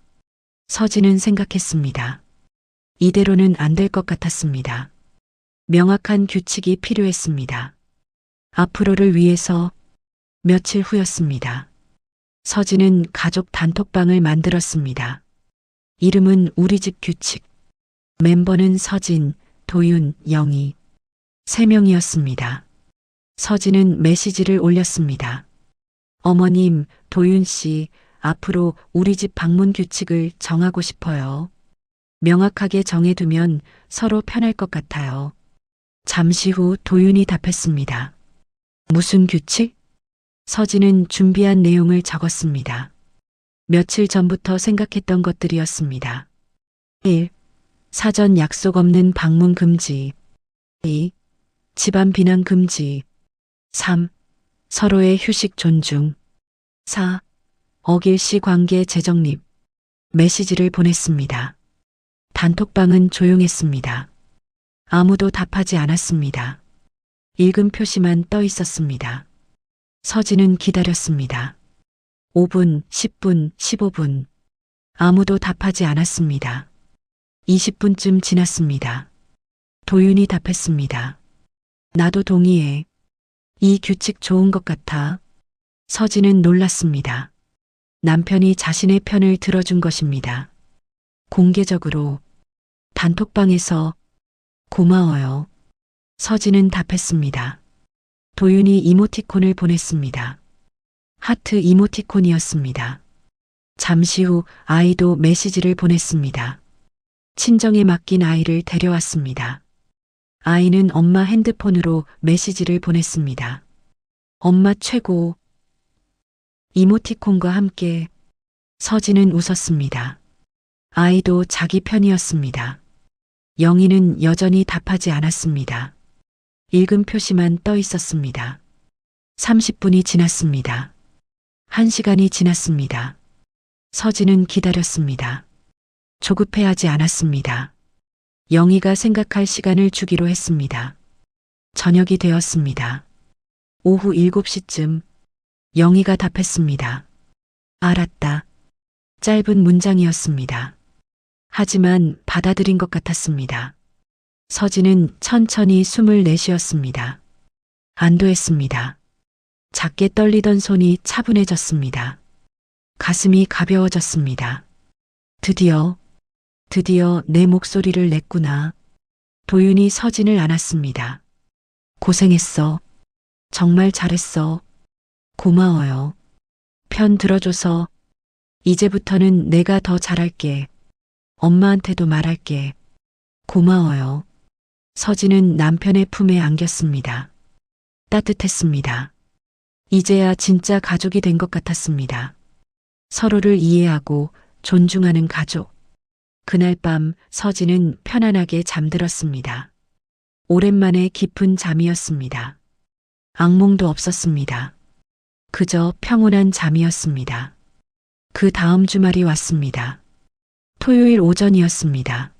서진은 생각했습니다. 이대로는 안 될 것 같았습니다. 명확한 규칙이 필요했습니다. 앞으로를 위해서. 며칠 후였습니다. 서진은 가족 단톡방을 만들었습니다. 이름은 우리 집 규칙. 멤버는 서진, 도윤, 영희. 3명이었습니다. 서진은 메시지를 올렸습니다. 어머님, 도윤 씨, 앞으로 우리 집 방문 규칙을 정하고 싶어요. 명확하게 정해두면 서로 편할 것 같아요. 잠시 후 도윤이 답했습니다. 무슨 규칙? 서진은 준비한 내용을 적었습니다. 며칠 전부터 생각했던 것들이었습니다. 1. 사전 약속 없는 방문 금지. 2. 집안 비난 금지. 3. 서로의 휴식 존중. 4. 어길시 관계 재정립. 메시지를 보냈습니다. 단톡방은 조용했습니다. 아무도 답하지 않았습니다. 읽음 표시만 떠 있었습니다. 서진은 기다렸습니다. 5분, 10분, 15분. 아무도 답하지 않았습니다. 20분쯤 지났습니다. 도윤이 답했습니다. 나도 동의해. 이 규칙 좋은 것 같아. 서진은 놀랐습니다. 남편이 자신의 편을 들어준 것입니다. 공개적으로 단톡방에서 고마워요. 서진은 답했습니다. 도윤이 이모티콘을 보냈습니다. 하트 이모티콘이었습니다. 잠시 후 아이도 메시지를 보냈습니다. 친정에 맡긴 아이를 데려왔습니다. 아이는 엄마 핸드폰으로 메시지를 보냈습니다. 엄마 최고. 이모티콘과 함께 서진은 웃었습니다. 아이도 자기 편이었습니다. 영희는 여전히 답하지 않았습니다. 읽음 표시만 떠 있었습니다. 30분이 지났습니다. 1시간이 지났습니다. 서진은 기다렸습니다. 조급해하지 않았습니다. 영희가 생각할 시간을 주기로 했습니다. 저녁이 되었습니다. 오후 7시쯤 영희가 답했습니다. 알았다. 짧은 문장이었습니다. 하지만 받아들인 것 같았습니다. 서진은 천천히 숨을 내쉬었습니다. 안도했습니다. 작게 떨리던 손이 차분해졌습니다. 가슴이 가벼워졌습니다. 드디어 내 목소리를 냈구나. 도윤이 서진을 안았습니다. 고생했어. 정말 잘했어. 고마워요. 편 들어줘서 이제부터는 내가 더 잘할게. 엄마한테도 말할게. 고마워요. 서진은 남편의 품에 안겼습니다. 따뜻했습니다. 이제야 진짜 가족이 된 것 같았습니다. 서로를 이해하고 존중하는 가족. 그날 밤 서진은 편안하게 잠들었습니다. 오랜만에 깊은 잠이었습니다. 악몽도 없었습니다. 그저 평온한 잠이었습니다. 그 다음 주말이 왔습니다. 토요일 오전이었습니다.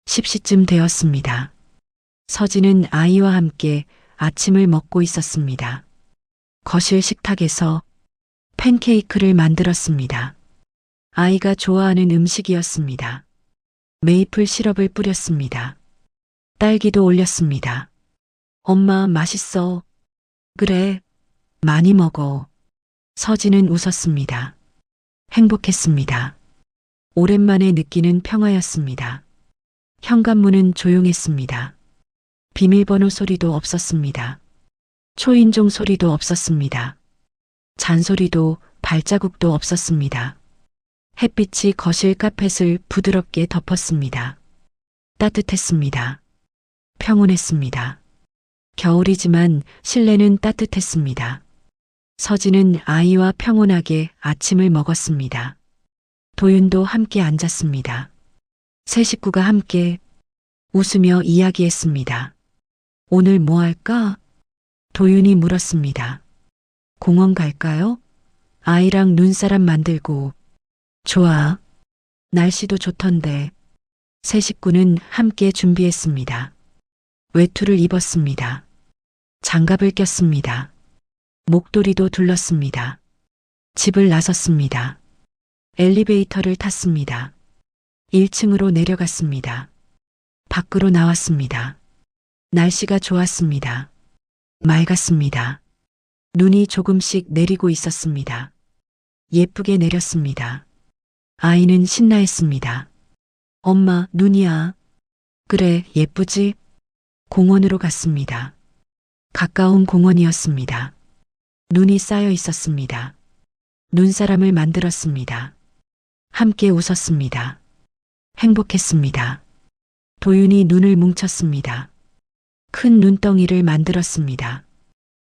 10시쯤 되었습니다. 서진은 아이와 함께 아침을 먹고 있었습니다. 거실 식탁에서 팬케이크를 만들었습니다. 아이가 좋아하는 음식이었습니다. 메이플 시럽을 뿌렸습니다. 딸기도 올렸습니다. 엄마 맛있어. 그래, 많이 먹어. 서진은 웃었습니다. 행복했습니다. 오랜만에 느끼는 평화였습니다. 현관문은 조용했습니다. 비밀번호 소리도 없었습니다. 초인종 소리도 없었습니다. 잔소리도 발자국도 없었습니다. 햇빛이 거실 카펫을 부드럽게 덮었습니다. 따뜻했습니다. 평온했습니다. 겨울이지만 실내는 따뜻했습니다. 서진은 아이와 평온하게 아침을 먹었습니다. 도윤도 함께 앉았습니다. 세 식구가 함께 웃으며 이야기했습니다. 오늘 뭐 할까? 도윤이 물었습니다. 공원 갈까요? 아이랑 눈사람 만들고. 좋아. 날씨도 좋던데. 세 식구는 함께 준비했습니다. 외투를 입었습니다. 장갑을 꼈습니다. 목도리도 둘렀습니다. 집을 나섰습니다. 엘리베이터를 탔습니다. 1층으로 내려갔습니다. 밖으로 나왔습니다. 날씨가 좋았습니다. 맑았습니다. 눈이 조금씩 내리고 있었습니다. 예쁘게 내렸습니다. 아이는 신나했습니다. 엄마, 눈이야. 그래, 예쁘지? 공원으로 갔습니다. 가까운 공원이었습니다. 눈이 쌓여 있었습니다. 눈사람을 만들었습니다. 함께 웃었습니다. 행복했습니다. 도윤이 눈을 뭉쳤습니다. 큰 눈덩이를 만들었습니다.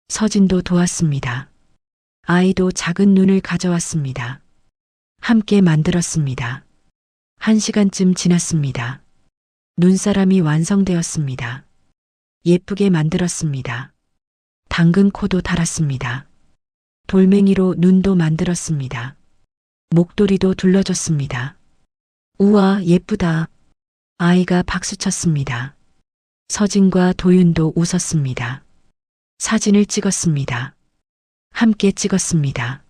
서진도 도왔습니다. 아이도 작은 눈을 가져왔습니다. 함께 만들었습니다. 1시간쯤 지났습니다. 눈사람이 완성되었습니다. 예쁘게 만들었습니다. 당근 코도 달았습니다. 돌멩이로 눈도 만들었습니다. 목도리도 둘러줬습니다. 우와, 예쁘다. 아이가 박수쳤습니다. 서진과 도윤도 웃었습니다. 사진을 찍었습니다. 함께 찍었습니다.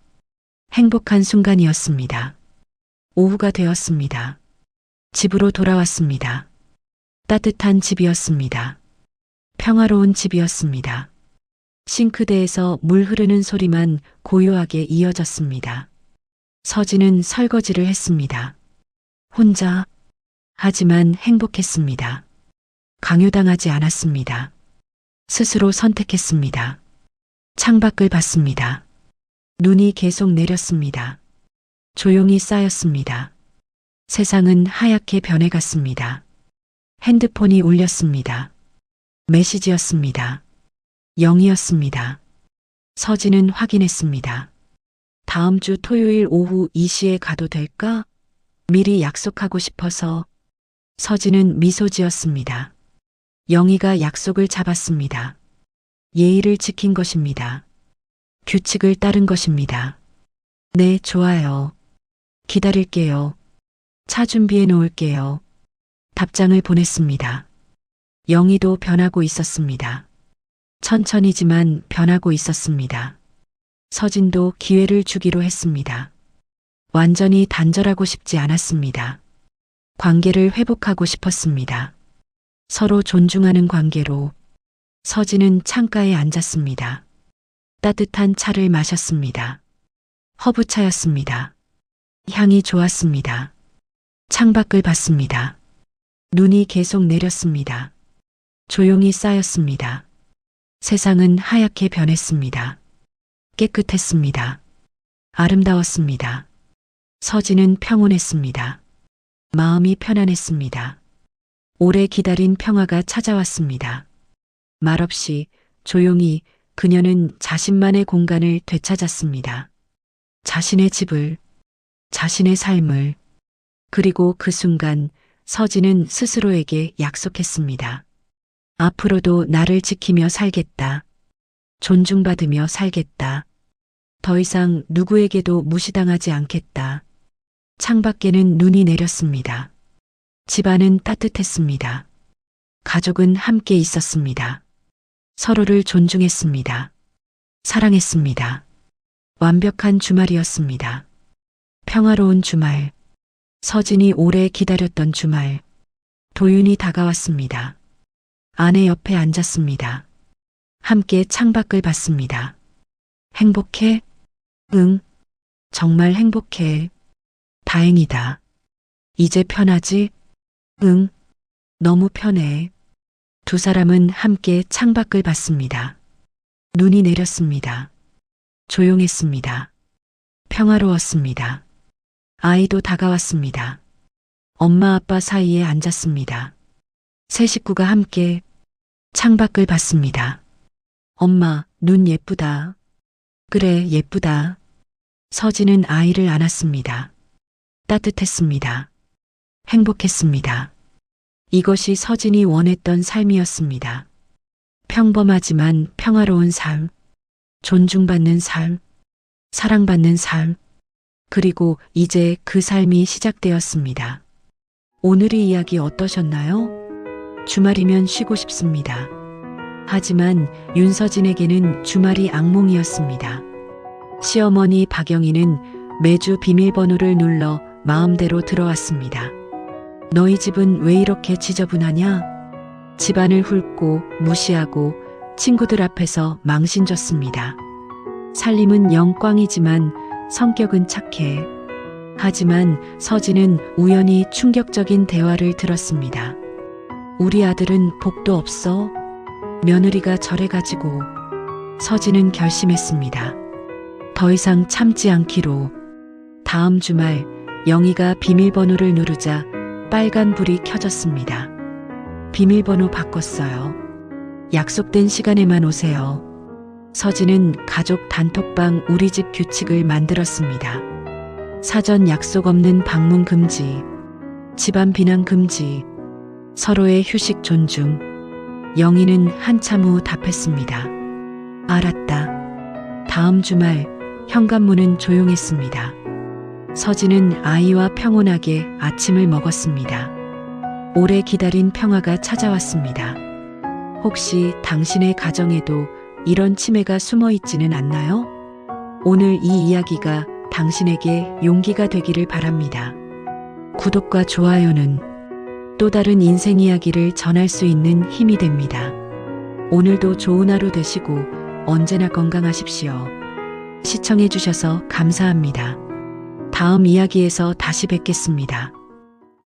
행복한 순간이었습니다. 오후가 되었습니다. 집으로 돌아왔습니다. 따뜻한 집이었습니다. 평화로운 집이었습니다. 싱크대에서 물 흐르는 소리만 고요하게 이어졌습니다. 서진은 설거지를 했습니다. 혼자. 하지만 행복했습니다. 강요당하지 않았습니다. 스스로 선택했습니다. 창밖을 봤습니다. 눈이 계속 내렸습니다. 조용히 쌓였습니다. 세상은 하얗게 변해갔습니다. 핸드폰이 울렸습니다. 메시지였습니다. 0이었습니다. 서진은 확인했습니다. 다음 주 토요일 오후 2시에 가도 될까? 미리 약속하고 싶어서. 서진은 미소 지었습니다. 영희가 약속을 잡았습니다. 예의를 지킨 것입니다. 규칙을 따른 것입니다. 네, 좋아요. 기다릴게요. 차 준비해 놓을게요. 답장을 보냈습니다. 영희도 변하고 있었습니다. 천천히지만 변하고 있었습니다. 서진도 기회를 주기로 했습니다. 완전히 단절하고 싶지 않았습니다. 관계를 회복하고 싶었습니다. 서로 존중하는 관계로. 서진은 창가에 앉았습니다. 따뜻한 차를 마셨습니다. 허브차였습니다. 향이 좋았습니다. 창밖을 봤습니다. 눈이 계속 내렸습니다. 조용히 쌓였습니다. 세상은 하얗게 변했습니다. 깨끗했습니다. 아름다웠습니다. 서진은 평온했습니다. 마음이 편안했습니다. 오래 기다린 평화가 찾아왔습니다. 말없이 조용히 그녀는 자신만의 공간을 되찾았습니다. 자신의 집을, 자신의 삶을. 그리고 그 순간 서진은 스스로에게 약속했습니다. 앞으로도 나를 지키며 살겠다. 존중받으며 살겠다. 더 이상 누구에게도 무시당하지 않겠다. 창밖에는 눈이 내렸습니다. 집안은 따뜻했습니다. 가족은 함께 있었습니다. 서로를 존중했습니다. 사랑했습니다. 완벽한 주말이었습니다. 평화로운 주말. 서진이 오래 기다렸던 주말. 도윤이 다가왔습니다. 아내 옆에 앉았습니다. 함께 창밖을 봤습니다. 행복해? 응. 정말 행복해. 다행이다. 이제 편하지? 응. 너무 편해. 두 사람은 함께 창밖을 봤습니다. 눈이 내렸습니다. 조용했습니다. 평화로웠습니다. 아이도 다가왔습니다. 엄마 아빠 사이에 앉았습니다. 세 식구가 함께 창밖을 봤습니다. 엄마, 눈 예쁘다. 그래, 예쁘다. 서진은 아이를 안았습니다. 따뜻했습니다. 행복했습니다. 이것이 서진이 원했던 삶이었습니다. 평범하지만 평화로운 삶, 존중받는 삶, 사랑받는 삶, 그리고 이제 그 삶이 시작되었습니다. 오늘의 이야기 어떠셨나요? 주말이면 쉬고 싶습니다. 하지만 윤서진에게는 주말이 악몽이었습니다. 시어머니 박영희는 매주 비밀번호를 눌러 마음대로 들어왔습니다. 너희 집은 왜 이렇게 지저분하냐? 집안을 훑고 무시하고 친구들 앞에서 망신 줬습니다. 살림은 영광이지만 성격은 착해. 하지만 서진은 우연히 충격적인 대화를 들었습니다. 우리 아들은 복도 없어. 며느리가 저래가지고. 서진은 결심했습니다. 더 이상 참지 않기로. 다음 주말 영희가 비밀번호를 누르자 빨간 불이 켜졌습니다. 비밀번호 바꿨어요. 약속된 시간에만 오세요. 서진은 가족 단톡방 우리 집 규칙을 만들었습니다. 사전 약속 없는 방문 금지, 집안 비난 금지, 서로의 휴식 존중. 영희는 한참 후 답했습니다. 알았다. 다음 주말 현관문은 조용했습니다. 서진은 아이와 평온하게 아침을 먹었습니다. 오래 기다린 평화가 찾아왔습니다. 혹시 당신의 가정에도 이런 치매가 숨어 있지는 않나요? 오늘 이 이야기가 당신에게 용기가 되기를 바랍니다. 구독과 좋아요는 또 다른 인생 이야기를 전할 수 있는 힘이 됩니다. 오늘도 좋은 하루 되시고 언제나 건강하십시오. 시청해주셔서 감사합니다. 다음 이야기에서 다시 뵙겠습니다.